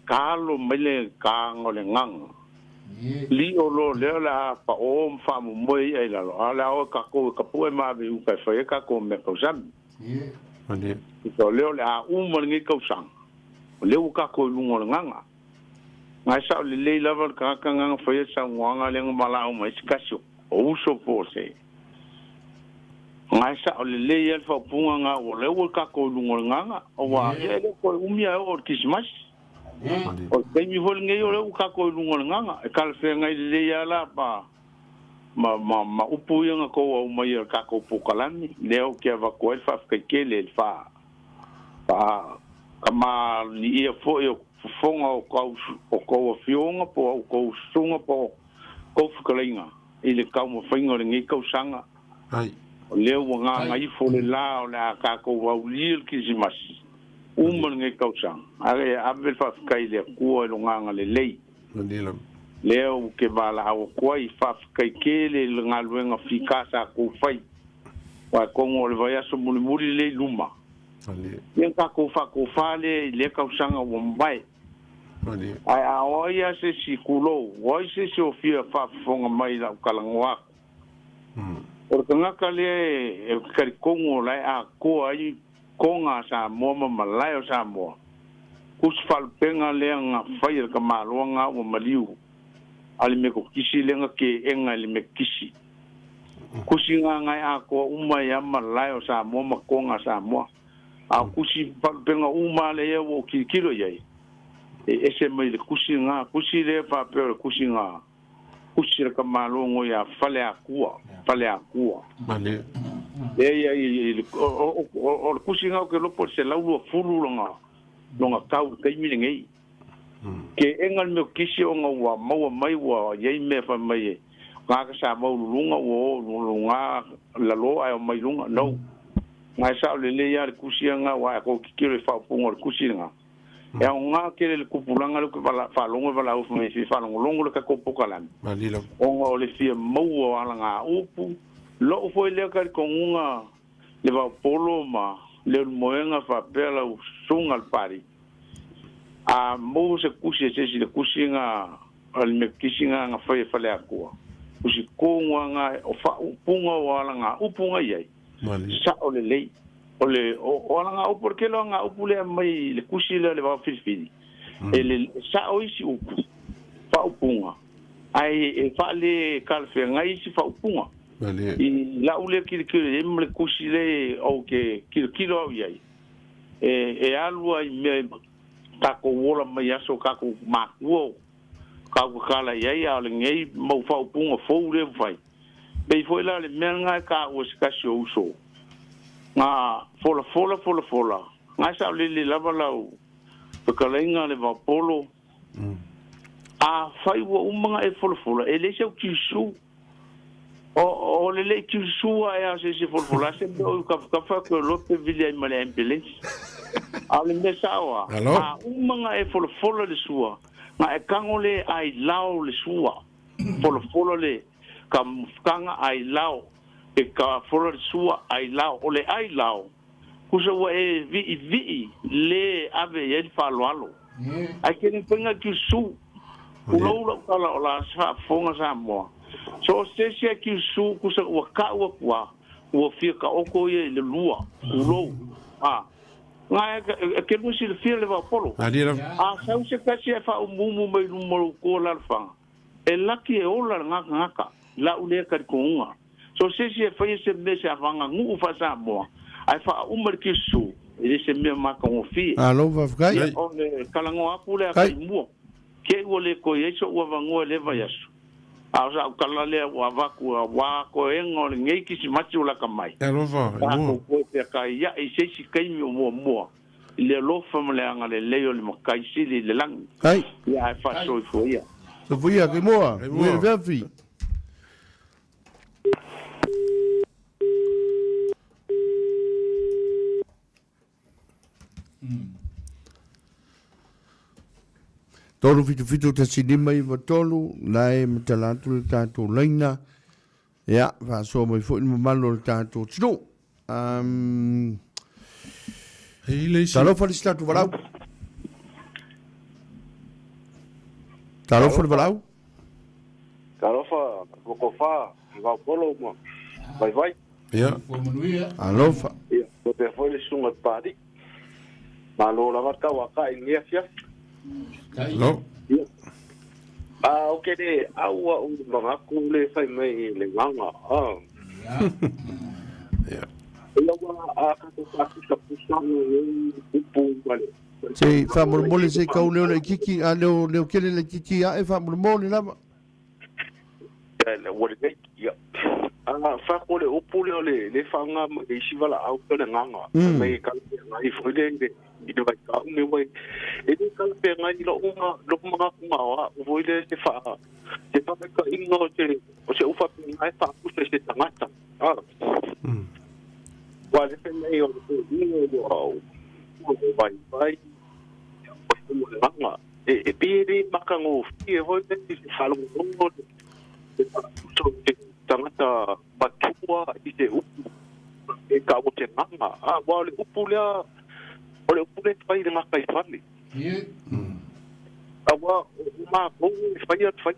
Speaker 10: kalo mele kango le nganga. Li o lo le la pa o mfa mo moi ai la ala o ka ko ka pu ma be u ka fa ka ko me ko jam.
Speaker 2: Ye.
Speaker 10: Ande. So le a mo ngi ko sang. Le u ka ko lungo le nganga. Ngai sa le level ka ka nganga fa sa nganga le ngala o mai skasio. O so po se. Ngai sa le yel fa punga nga o le u ka ko lungo le nganga. O wa le ko umia o kismas. O te mi hol ngai o le u ka ko lungo le nganga. E kal fe ngai le ya la pa. Ma upu nga ko o mai ka ko Polokalame le o ke va ko fa ke le fa. Pa kama ni e fo e fonga o ko fionga po o ko sunga po ko fukalinga ile ka mo finga le ngi ko sanga
Speaker 1: ai
Speaker 10: le o nga ngai fo le la o la ka ko wa uli ki simas ngi ko sanga are abel fa kai le ko lo nga le lei
Speaker 1: ndilam
Speaker 10: le o ke bala o ko i fa kai ke le nga luenga fika sa ko fai wa ko mo le va so muri le luma Yang kako fa le kausanga wombai. Ai a oia se sikulo, oi se sofia fa fonga mai la kalangwa. Porque nga kale e karikongo lai a ko ai konga sa moma malai sa mo. Kus fal penga le nga fair ka malonga o maliu. Ali me ko kisi le nga ke enga le me kisi. Kusinga ngai a ko umai malai sa moma konga sa mo. A kusi penga uma le o kilo yai e se mai le kusi le fa pe kusi nga kusi ka malongo ya fale akua
Speaker 1: mane
Speaker 10: o kusi nga ke lo por se la u fulu longa kau kai mi ngai ke engal me kisi o nga wa mau mai wa yai me fa mai ka sa mau lunga o lunga la lo ai mai lunga no ngai sa le ya kusianga wa ko kire fa pungo kusinga ya nga kire le kupulanga le fa longo bala u me fa longo le ka ko Polokalame
Speaker 1: malila
Speaker 10: o le fia mo wala nga upu lo foi le ka ko nga le va polo ma le moenga fa pela u sunga al pari a mo se kusi se le kusinga al me kisinga nga fa le akua kusi ko nga o fa punga wala nga upunga yai sa ole lei ole o nga o porque lo nga o pule mai le kusile le Vaofilifili ele sa o isi u fa upunga ai e fa le kalfe ngai si fa upunga i la ule kile le kusile o ke kilo yai e alu ai me ta ko wola mai aso ka ko makuo ka ko kala yai ale ngai mo fa upunga fo le vai bei foi la le menga ka o skasio uso nga fola nga sa le lava lau pekalenga le va polo a fai wo umanga e fola e le se kisu o le kisu a se fola se do ka fa ko lo pe vilia male ambulance a le mesawa a umanga e fola le sua nga e kangole ai lao le sua fola le kam kanga ai lao e ka fora sua ai lao ole ai lao kusa wa e vi le ave e falo ai ke ni penga ki su ulo kala ola sa fonga sa mo so se ki su kusa wa ka wa o fia ka oko ye le lua ulo Ngai ke musi le fia le va polo.
Speaker 1: Ali la.
Speaker 10: A sau se kasi e fa umumu mai numero ko la fa. E laki e ola ngaka la ule ka konga. So se fa se me se avanga ngu fa sa mo. Ai fa umar ki su. Ele se me maka o fi.
Speaker 3: Alo va fai.
Speaker 10: O le kalango apule ka mo. Ke ole ko yeso wa vango le va yasu. A sa kala le wa va ko engo ngai ki si mati ola ka mai.
Speaker 1: Alo va.
Speaker 10: Ko ko te ka ya e se si kai mo. Le lo famle anga le leo le makai si le lang.
Speaker 3: Ai.
Speaker 10: Ya fa so fo ya.
Speaker 3: So foi a que moa. Mo ve fi. Tolu fitu te sinima i watolu, nai me talatu le tātou leina. Ia, fa so mai fo ni malo le tātou tino. Talo fa lista tu valau. Talo fa valau.
Speaker 9: Talo fa Tofà, va polo mo. Vai.
Speaker 1: Ia.
Speaker 3: Alo fa.
Speaker 9: Ia, ko te foi sunga padi. Malo la marca wa ka ingia fia.
Speaker 1: No.
Speaker 9: O ke de aua o manga ku le fai mai le nganga.
Speaker 1: Ia.
Speaker 9: Ela ka pusa no upu vale.
Speaker 3: Se fa mole se ka leo le kiki a leo kele le kiki a e fa mole lava.
Speaker 9: Le wole ya. Fa ko le upu le fanga e sivala au le nganga. Mai ka ngai foi le I do vai ka me vai e ni ka pe ngai lo mga kumawa voi le se fa ka ingo se ufa ngai fa ku se tangata wa le pe nei o ingo vai mo le manga e piri makango e voi le se falo ngo so tangata patua I se upu e ka o te manga wa le upu le ole pule fai de maka I fali.
Speaker 2: Ie.
Speaker 9: Awa uma o fai de ka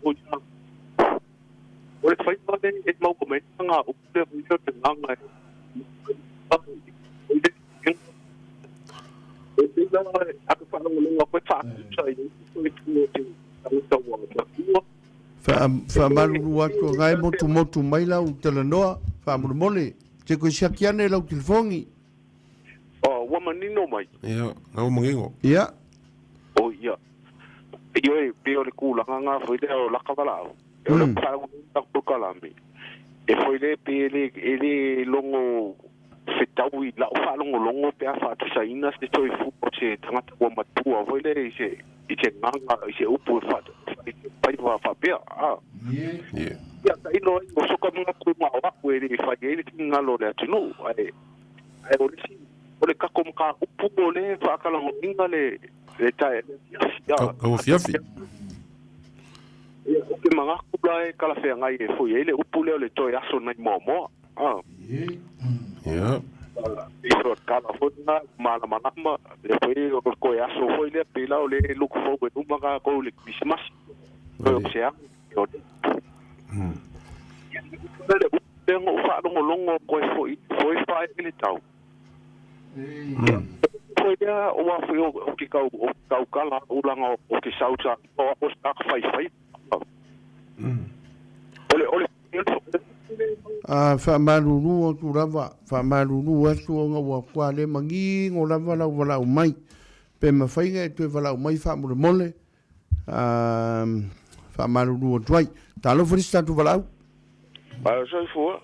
Speaker 9: o ole fai de e mau ko me nga o pule o te nga. E la a ka fala ngo ko fa sai
Speaker 3: fa malu watu ngai motu mai la u telenoa fa mole te ko shakiane la u telefongi.
Speaker 9: Wa manino mai.
Speaker 1: Ia, au mangingo.
Speaker 3: Ia.
Speaker 9: O ia. Io e peo le kula nga foi de la kavala. E o para o Polokalame. E foi le pele ele longo fetaui la o fa longo pe fa tu saina se toi fu se tanga o matua foi le se I te nga se upu fa pai va fa pe
Speaker 2: Ie.
Speaker 1: Ia.
Speaker 9: Ia tai no o so ka mga ku ma wa ku ele fa ele tinga lo le atunuu ai o le ole ka kom ka upu le fa ka lo inga le tai ya
Speaker 1: Au fiafi.
Speaker 9: ya o ke manga ku la ka la fe ngai e foi ele upu le toi aso nai momo
Speaker 2: Ie.
Speaker 1: Ia.
Speaker 9: Iro ka la fona mana le foi o ko aso foi le pila o le look fo ko uma ka ko le Christmas o se a o le tengo fa longo ko foi fa ele tau foi dia o wa foi o ki kau kala ulanga o ki sauta o sta fai ole
Speaker 3: fa malulu o tu lava fa malulu atu nga wa kwa le mangi ngo lava la wala mai pe ma fainga tu wala mai fa mole fa malulu o tuai talo frista tu wala
Speaker 10: Ba so fo.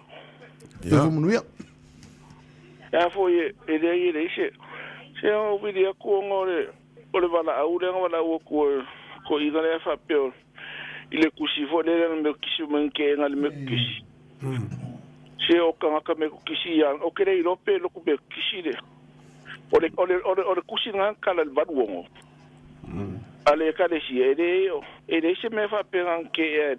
Speaker 3: tu munuia
Speaker 10: Ya foi ele se o video ko ngore ole wala au le wala ko ina le fa peo ile kusi fo le me kisi manke ngal me kisi se o ka me kisi ya o kere ilo pe lo ku be kisi le ole kusi ngal kala le badwongo ale ka le si ele se me fa pe nge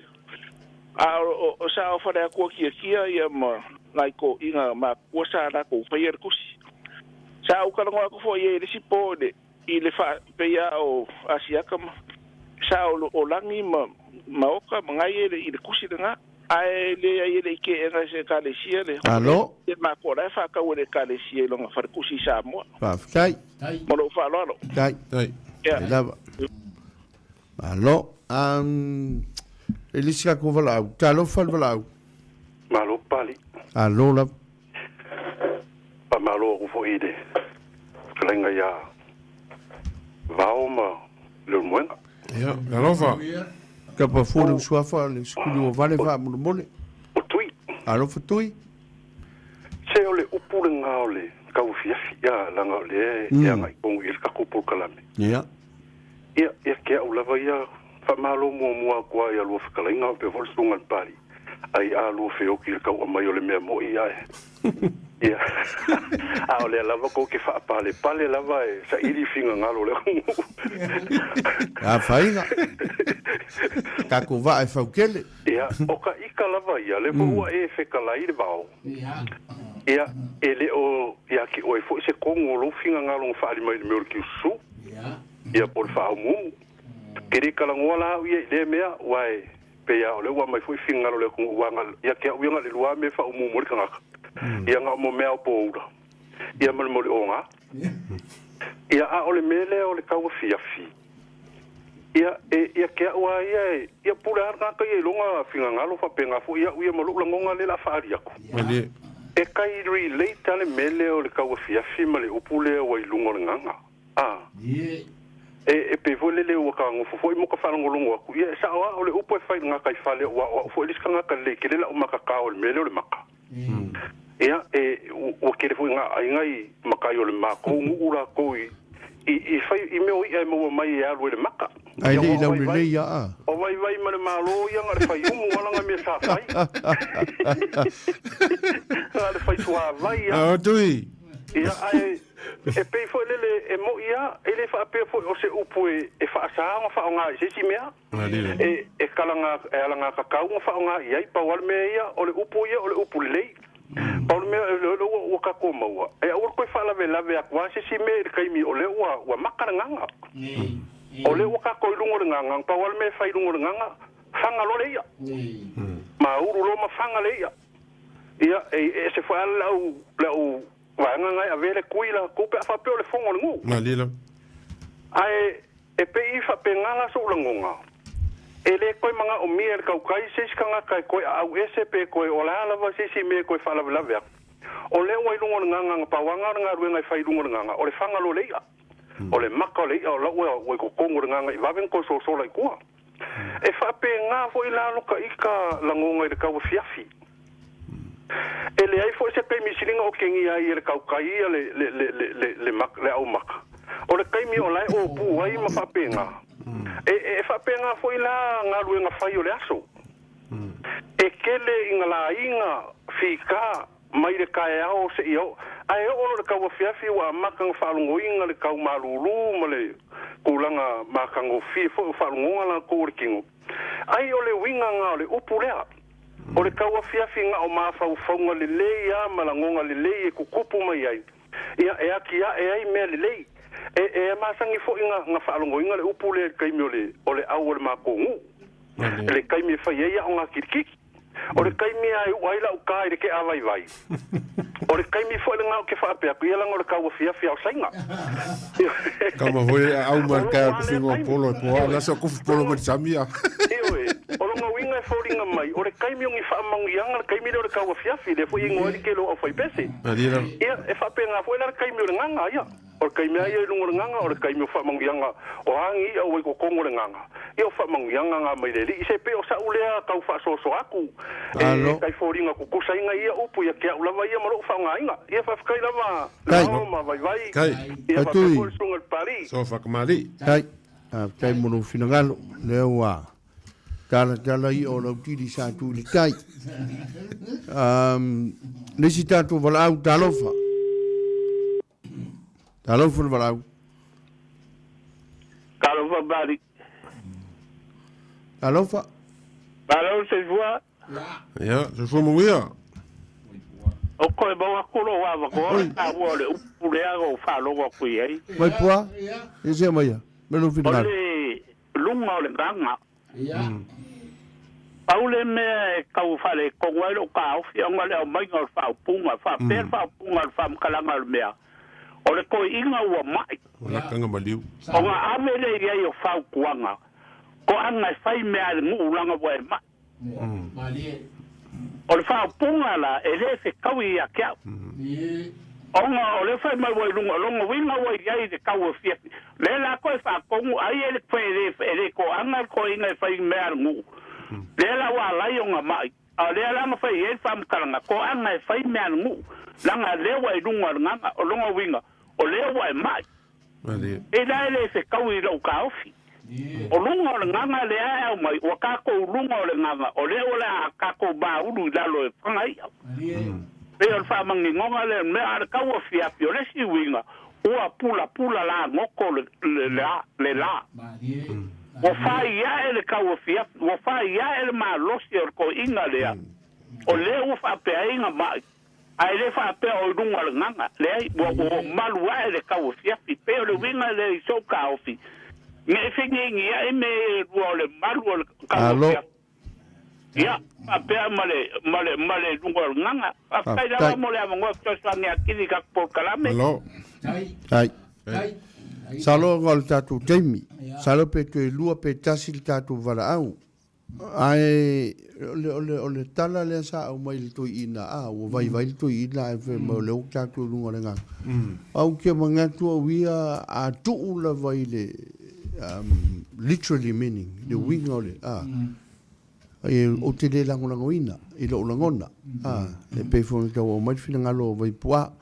Speaker 10: o sa o fa da ko kia ya ma nai ko inga ma ko sa na ko fa yer kusi sa o ka ngo ko fo ye le si pode ile fa pe ya o asia kam sa o langi ma o ka ngai ile kusi nga ai le ke era se kalesia le
Speaker 3: alo
Speaker 10: e ma ko la fa ka wele kalesia lo fa ku si Samoa
Speaker 3: fa kai
Speaker 10: mo lo fa lo
Speaker 3: kai lava alo elisia ko vala talo fa vala
Speaker 11: malo pali
Speaker 3: alo la
Speaker 11: pa malo ko fo ide lenga ya vaoma le mwenga
Speaker 1: ya alova
Speaker 3: ka pa fo sua fa le skulu vale va mo mole
Speaker 11: utui
Speaker 3: alo futui
Speaker 11: se ole upulenga ole ka ufia ya langa le ya ngai ko ir ka ko Polokalame
Speaker 3: ya
Speaker 11: ya ke ula va ya fa malo mo kwa ya lo fa lenga pe vol sungal pali ai a lo fe o ki ka o mai ole me mo ia ya a ole lava ko ke fa pale lava e sa iri finga ngalo le
Speaker 3: a fainga ka ko va e fa kele
Speaker 11: ya o ka ika lava ya le fu e fe kala i bao ya ele o ya ki o fo se kongo lo finga ngalo fa ali mai me ki su ya por fa mu kiri kala ngola ye le mea wai pe ya ole wa mai fu finga ngalo le ko wa ya ke u ngale lua me fa mu mo ka ia nga mo mea poura ia mo mo onga ia a ole mele ole ka fiafi ia ia ke wa ia pura nga ka ia longa finga ngalo fa penga fu ia mo lo ngonga le la faria ko e kai relate ale mele ole ka fiafi male upule wa ilungo nganga e pe vole le wa ka ngo fo mo ka fa ngolongo ku ia sa wa ole upo fa nga kai fale wa fo iska nga ka le ke le la maka ka ole mele ole maka ia o kere fu nga ai makai ole mako ura ko i fai i me o i mo mai ya le maka
Speaker 3: ai le le ya
Speaker 11: o vai mane malo ia nga fai umu wala nga me sa fai nga fai sua vai
Speaker 1: ah tui
Speaker 11: ia ai e pe fo le e mo ia ele fa pe fo o se upu e fa sa nga nga se si mea e kalanga ka ka nga nga ia pa wal me ia ole upu ia ole upu le Paul me o ka ko maua e o ko fa la lave a kwase si me kai mi ole wa makaranga ole o ka ko lungo nganga pa wal me fa lungo nganga fanga lo le ia ma uru lo ma fanga le ia e se fa la u wa nganga a vele kuila ko pe fa pe le fongo ngu
Speaker 1: ma lila
Speaker 11: ai e pe I fa pe ngala so langonga ele koi manga o mier ka kai se skanga kai koi au SP koi ola la va se si me koi fa la la ole wa lungo nganga pa wanga nga ruenga fa lungo nganga ole fanga lo le ole maka le o la wa ko kongo nganga va ben ko so la ku e fa pe nga fo ila lo ka ika langonga de ka fiafi ele ai fo se pe mi silinga o kengi ai le ka kai le mak le au mak ole kai mi ola o pu ai ma fa pe nga e fa penga foi la nga luenga fai o le aso e kele ingala inga fika mai le kai ao se io ai o le ka fiafi wa makang falungo inga le ka malulu male kulanga makang fi fo falungo la ko kingo ai o le winga nga le upulea o le ka fiafi nga o ma fa fonga le le ya malangonga le le ku kupu mai ai ia e akia e ai me le e masangi fo nga falungo inga le upule kai mi ole au le makongu le kai mi fa ia nga kirki ole kai mi ai wai la ukai de ke avai vai ole kai mi fo le nga ke fa pe ku ia nga le ka fia sainga
Speaker 1: kama voi au marka ku fingo polo ko la so ku polo mo samia ole nga winga fo ringa mai ole kai mi ngi fa mangi nga kai mi le ka fia le fo ingo ke lo foi pese ia e fa pe nga fo le kai mi nga ia o kai me ai lungo nganga o kai me fa mangianga o hangi o ko kongo nganga e o fa mangianga nga mai le I se pe o sa ulea ka fa so aku e kai foringa ku kusainga ia upu ia ke ula vai ma lo fa ngainga ia fa kai lava no ma vai kai
Speaker 11: ia fa ko sungal pari
Speaker 1: so fa kamali
Speaker 3: kai mo no finangalo le wa tala I o lo tiri sa tu li kai nesi tatu vala au talofa Hello, for Valau.
Speaker 10: Hello, for Bari.
Speaker 3: Hello, for.
Speaker 10: Hello, c'est toi.
Speaker 1: Ja, je voel me weer.
Speaker 10: O koe maua kuro wa wako, a wole upurea o whalo wa kui ei.
Speaker 3: Mai pua? E se maia. Melo fina.
Speaker 10: Ole lunga o le ganga.
Speaker 5: Aule me kau fale ko walo ka o fi ngale o mai ngol fa punga fa per fa punga fa kalanga mea. O le ko inga wa mai.
Speaker 1: Ona kanga maliu.
Speaker 5: O nga amele ia yo fa kuanga. Ko anga fai mea ngu langa wa mai.
Speaker 2: Malie.
Speaker 5: O le fa punga la ele se kau ia kia. Onga o le fai mai wai lunga longa winga wai ia de kau fi. Le la ko fa kongu ai ele ele ko anga ko inga fai mea ngu. Lela wa la yonga mai. A lela ma fai e fam kalanga ko anga fai mea ngu. Langa lewa i lunga nganga o longa winga. O lewa e mai. E la ele se kau i rau ka ofi. O lunga o le nganga le ai mai. O kako lunga o le nganga. O lewa le a kako ba ulu i lalo e panga ia. Pe o fa mangi ngonga le mea ar kau ofi api o le si winga. Ua pula la ngoko le la. O fai ia ele kau fia, o fai ia ele ma losi o ko inga lea. O le o fa pe inga mai. Ai le fa pe o dunga nganga. Le o malu ele kau fia fi pe o le winga le so ka ofi. Me fingi ia e me o le malu o kau fia. Ia, a pe male dunga nganga. A pe la mo le mo to sangi akini ka Polokalame.
Speaker 3: Hello. Ai. Salo ngol tatu Jamie. Salo pe tu lua pe tasil tatu vala au. Ai ole tala le sa au mai tu ina o vai tu ina e fe mo le tatu lunga nga. Au ke manga tu wia a tu la vai le literally meaning the wing ole e o te le lango ina i lo langona e pe fo o mai fina ngalo vai pua.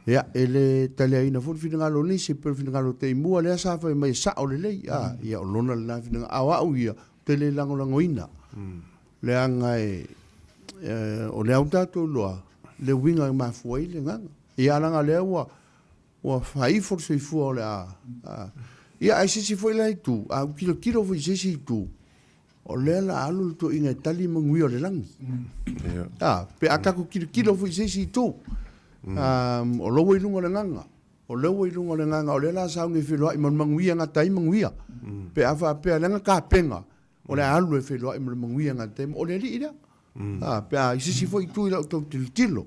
Speaker 3: Ya ele tale ina fu fina lo ni se per fina lo te mua le sa fa mai sa o le ya o lona la fina awa o ia tele lango ina le anga o le auta to lo le winga ma foi le nga ya langa le wa fai for se fu o le ya ai se foi la tu a kilo foi se tu o le la alu to ina tali mangui o le langi pe akako kilo foi se tu o lo wai lunga le nganga o le la sa ngi filo i manguia nga tai manguia pe afa pe lenga ka penga o le alu e filo i manguia nga tai o le li ida pe a sisi foi tu ila to tilo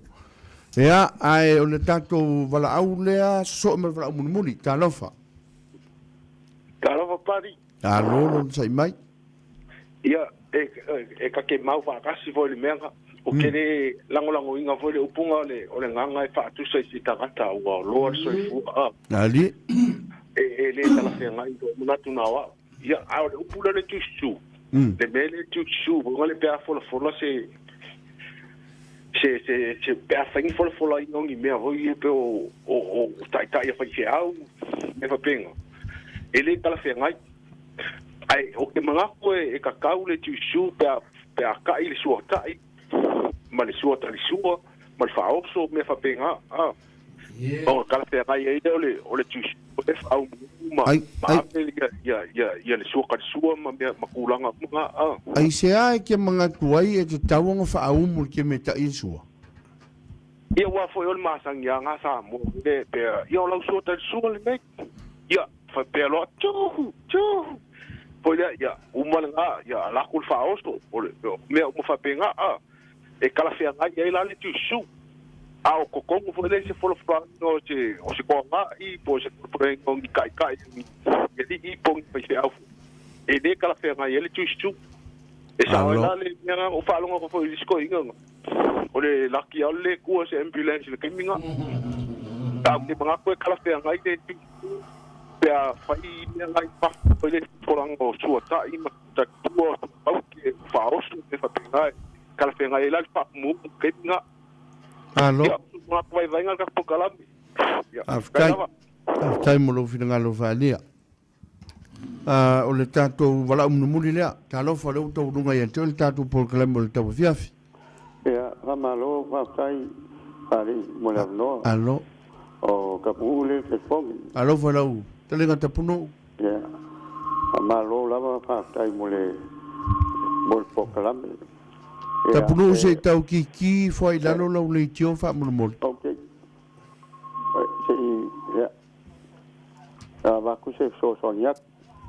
Speaker 3: ya ai o le tato vala au lea so me vala muni talofa
Speaker 6: pari
Speaker 3: alo sai mai
Speaker 6: ia e ka ke mau fa kasi foi le menga o kere lango inga foi le upunga o le nganga e fa tu sai tangata o lo so fu
Speaker 3: ali
Speaker 6: e le tala fe ngai do muna tu na wa ia a le upula le tu le mele tu o le pe fola se pe fa ngi fola i ngi me vo i pe o tai fa che au me fa penga ele tala fe ngai ai o ke manga ko e ka kaule tu pe a ka ile suo tai ma le suo tali suo ma le fa oso me fa penga o kala pe ngai e ole tu o le fa ma ia le suo ka suo ma kulanga ma
Speaker 3: ai se ai ke manga tuai e te tawanga fa au mo ke meta i suo
Speaker 6: ia wa foi ol ma sang ya nga sa mo de pe ia la suo tali suo le me ia fa pe lo chu poi ia umalanga ia la kul fa osto me mo fa penga e kala fe ngai ia la le tu su ao kokongo foi le se folo fa no o se ko nga i po se por ngi kai e di po ngi se au e de kala fe ngai le tu su e sa la le nga o fa longa ko foi sko inga o le laki o le ku se ambulance le kiminga ta de banga ko kala fe ngai de pea fai ngai pa o le porango suata i ma ta tuo au ke fa osu te fa pengai kala fe ngai la pa mu ke nga
Speaker 3: alo
Speaker 6: ma vai ngal ka Polokalame
Speaker 3: aftai mo lo fina ngalo valia o le tato wala muli lea talo fa lo to lunga ia te tato Polokalame le tato fiafi
Speaker 12: ya ramalo aftai pari mo le no
Speaker 3: alo
Speaker 12: o kapule te fong
Speaker 3: alo fa lo tele ngata puno
Speaker 12: ya amalo lava fa tai mo le Polokalame
Speaker 3: ta puno se tau ki foi lalo lo le tio fa mo mo
Speaker 12: okay se ya va ku se so so nya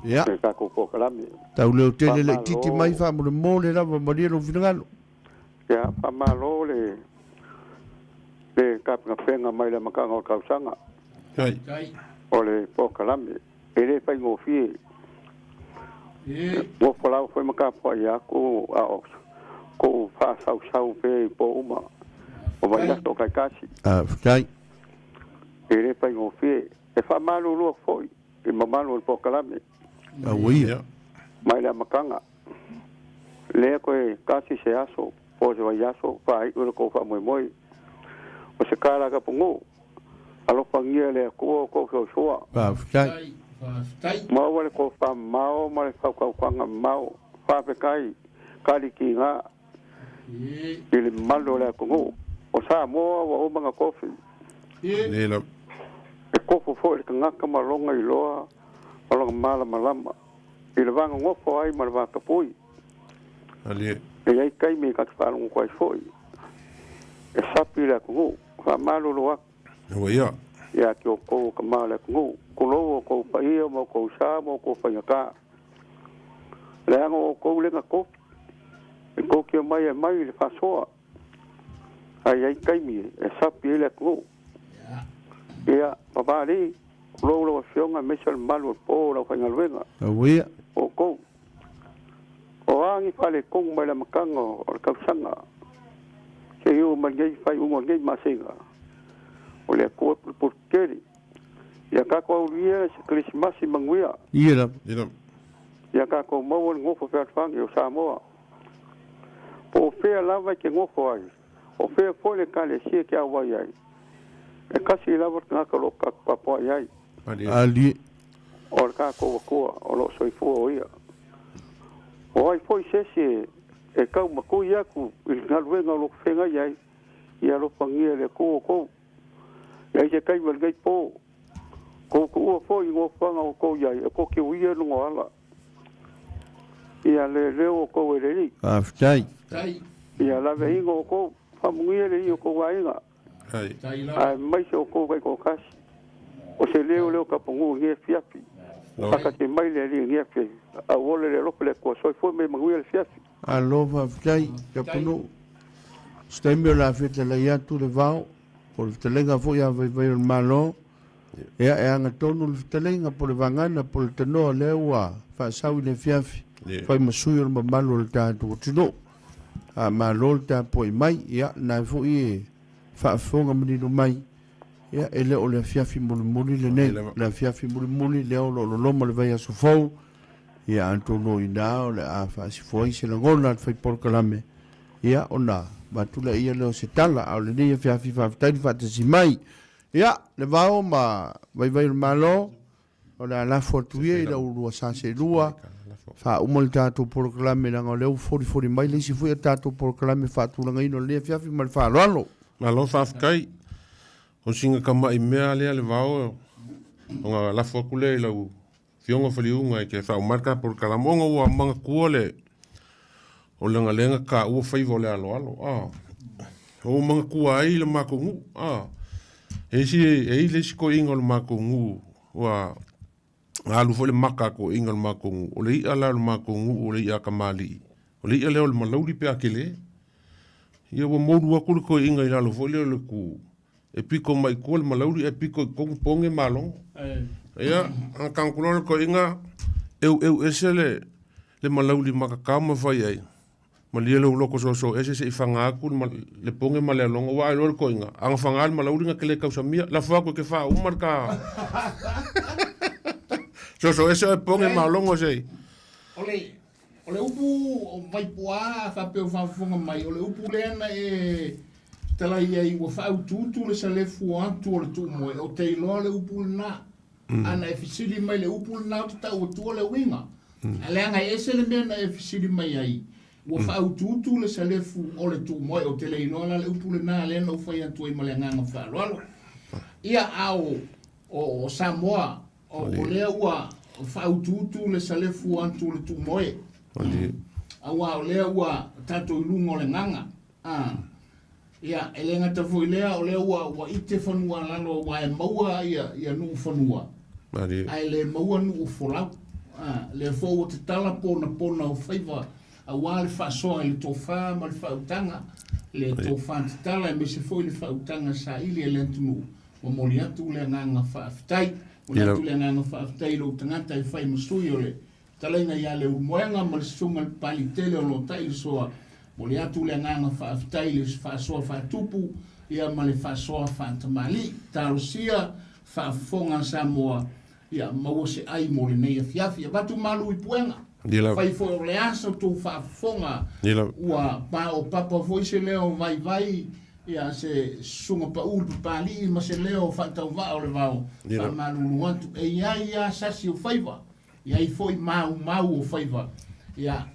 Speaker 3: Ia.
Speaker 12: Ke ka ko Polokalame.
Speaker 3: Tau leo tele le titi mai fa mo le mole la ma dia no finangalo.
Speaker 12: Ya, pamalo le kap nga penga mai le makanga o kausanga.
Speaker 1: Kai.
Speaker 12: O le Polokalame. Ele fai ngofie. Mo pola foi makapo ya ko a ko fa sau pe po uma. O vai ya to kai kasi.
Speaker 3: Kai.
Speaker 12: Ele fai ngofie. E fa malo lo foi. E mamalo o Polokalame.
Speaker 3: Oui.
Speaker 12: Mai le makanga. Le ko kasi se aso. Po se vai aso vai o ko fa moi. O se kala ka pungo. Alo pangia le ko so.
Speaker 3: Kai.
Speaker 12: Mau wale ko fa mau male fa ko kwanga mau fa pe kai kali ki nga ile malo le ko o sa mo o manga kofi
Speaker 1: Nela.
Speaker 12: e ko fo le nga ka malonga i loa malonga mala malama ile vanga ngo fo ai mal va ka pui
Speaker 1: Ali.
Speaker 12: e ai kai me ka fa ngo kwai foi e sapi le ko fa malo loa
Speaker 1: Oia.
Speaker 12: ya ki o ko ka mala ko lo ko pa ia mo ko sa mo ko fa ka le ngo ko le ko ko ki mai le fa so ai kai mi e sa pi le ko ya papa ri lo fionga me sel malo po lo fa ngalwenga
Speaker 3: Oui.
Speaker 12: o ko o angi fa le ko mai le makango o ka sanga se yo ma ngai fa u mo ngai ma singa o le ko por keri ya ka ko ulia se Christmas i manguia
Speaker 3: Ia.
Speaker 12: ya ka ko mo ngo fo fa fang yo Samoa po fe lava ke ngo fo ai o fe fo le ka le sie ke awa ai e ka si lava ka ko lo ka pa po ai
Speaker 3: Ali.
Speaker 12: o ka ko o lo soi fo ia o ai foi se e ka ma ko ia ku il ngal venga lo fenga ai ia lo pangia le ko ya se kai mal gai po ko foi ngo fanga ko ia ko ki uia no ala ia le o ko ele
Speaker 3: Kai.
Speaker 12: ia la ve ngo ko famuia le ko wainga ai mai se ko vai ko kas o se leo ka pongu nge fiapi saka te mai le nge fiapi a wole le lopele ko so foi me manguia le fiapi
Speaker 3: Alova Kai. Kapuno. Stemio la fete la ia tu le vao. Por te lenga fo ia vai o malo. E anga tonu le te lenga por le vangana por te no lewa fa sau le fiafi. Fai masui o malo le tatu tino. A malo le ta poi mai ia na fo i fa fonga mani no mai. Ia ele o le fiafi muli le nei. La fiafi muli le o lo mo le vai a sofou. Ia antono ina o le a fa si foi se la ngona fai Polokalame. Ia ona matula ia leo se tala au le nei fiafi fa tai fa te si mai. Ia le vao ma vai malo o la la fortuia i la urua sa se lua fa umol tatu Polokalame na o leo 40 mai le si foi tatu Polokalame fa tu langa ino le fiafi mal fa lo
Speaker 1: Malo fa kai. O singa kama i mea le vao. O nga la fokule la u. Fionga faliunga i ke fa marka Polokalame o manga kuole. O lenga ka ua faiva o le alo. O manga kua ai le makongu. E le ko inga le makongu. Wa alu fo le maka ko inga le makongu. O le ia la le makongu o le ia kamali. O le ia leo le malauri pe akele. Ia wa modu wa kule ko inga i lalo fo le ku. E piko mai ko le malauri e piko kongu ponge malong. Ia, ang kankulore ko inga. Eu ese le malauri makakama fai ai. Malia le loko so ese se ifanga aku le ponge male longo wa lo ko inga ang fangal malauri nga kele kausa mia la fa ko ke fa umarka so ese ponge malongo sei
Speaker 2: ole upu o vai poa fa pe fa funga mai ole upu lena e tela ia o fa tutu le sale fu antu le tu mo o te lo le upu na ana e fisili mai le upu na ta o tu le winga ale nga ese le mena e fisili mai ai wo fa ututu le salefu o le tu mo o tele ino la le upu le na le no fa ya tu i male nga fa lo ia au o Samoa o le ua fa ututu le salefu antu le tu mo e awa le ua tato lungo le nganga ia elenga ta foi le o le ua wa ite fanua lalo wa e maua ia nu fanua ai le maua nu fola le fo te tala pona o faiva a wale whaasoa le Tofà ma le whautanga le Tofà te tala e me se foi le whautanga sa ili e le atunuu o mori atu le nganga whaafitai o le atu le nganga whaafitai lo tangata e whai masui o le talaina ia le umoenga ma le sunga le pali tele o lo tai le soa mo le atu le nganga whaafitai le whaasoa whaatupu ia ma le whaasoa whaatamali tarosia whaafonga Samoa ia maua se ai mo le nei a fiafi a batu malu i puenga fai foi o le asa tu whaafonga ua pa o papa foi se leo vai ia se sunga pa ulu pa pali ma se leo whaatau va o le vau pa malu atu e ia sasi o faiva ia i foi mau o faiva ia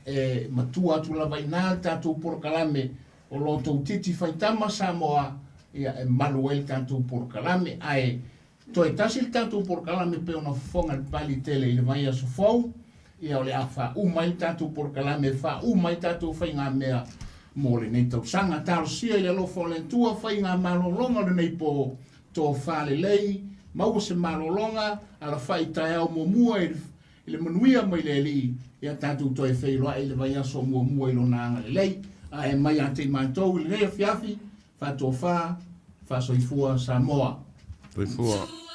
Speaker 2: matua atu la vaina tatou Polokalame o lotou titi faitama Samoa ia malu el tatou Polokalame ai toi tasil tatou Polokalame pe ona fonga le pali tele i le vai aso fau ia o le afa umai tatou Polokalame fa umai tatou whainga mea mo le nei tausanga tarosia i le alofo le tua whainga malolonga le nei po Tofà le lei mau se malolonga ala whai tai au mua i le manuia mai le li ia tatou toi whairoa i le vai aso mua i lo nanga le lei a e mai a te mātou i le nei a fiafi fa Tofà fa soifua Samoa
Speaker 1: Soifua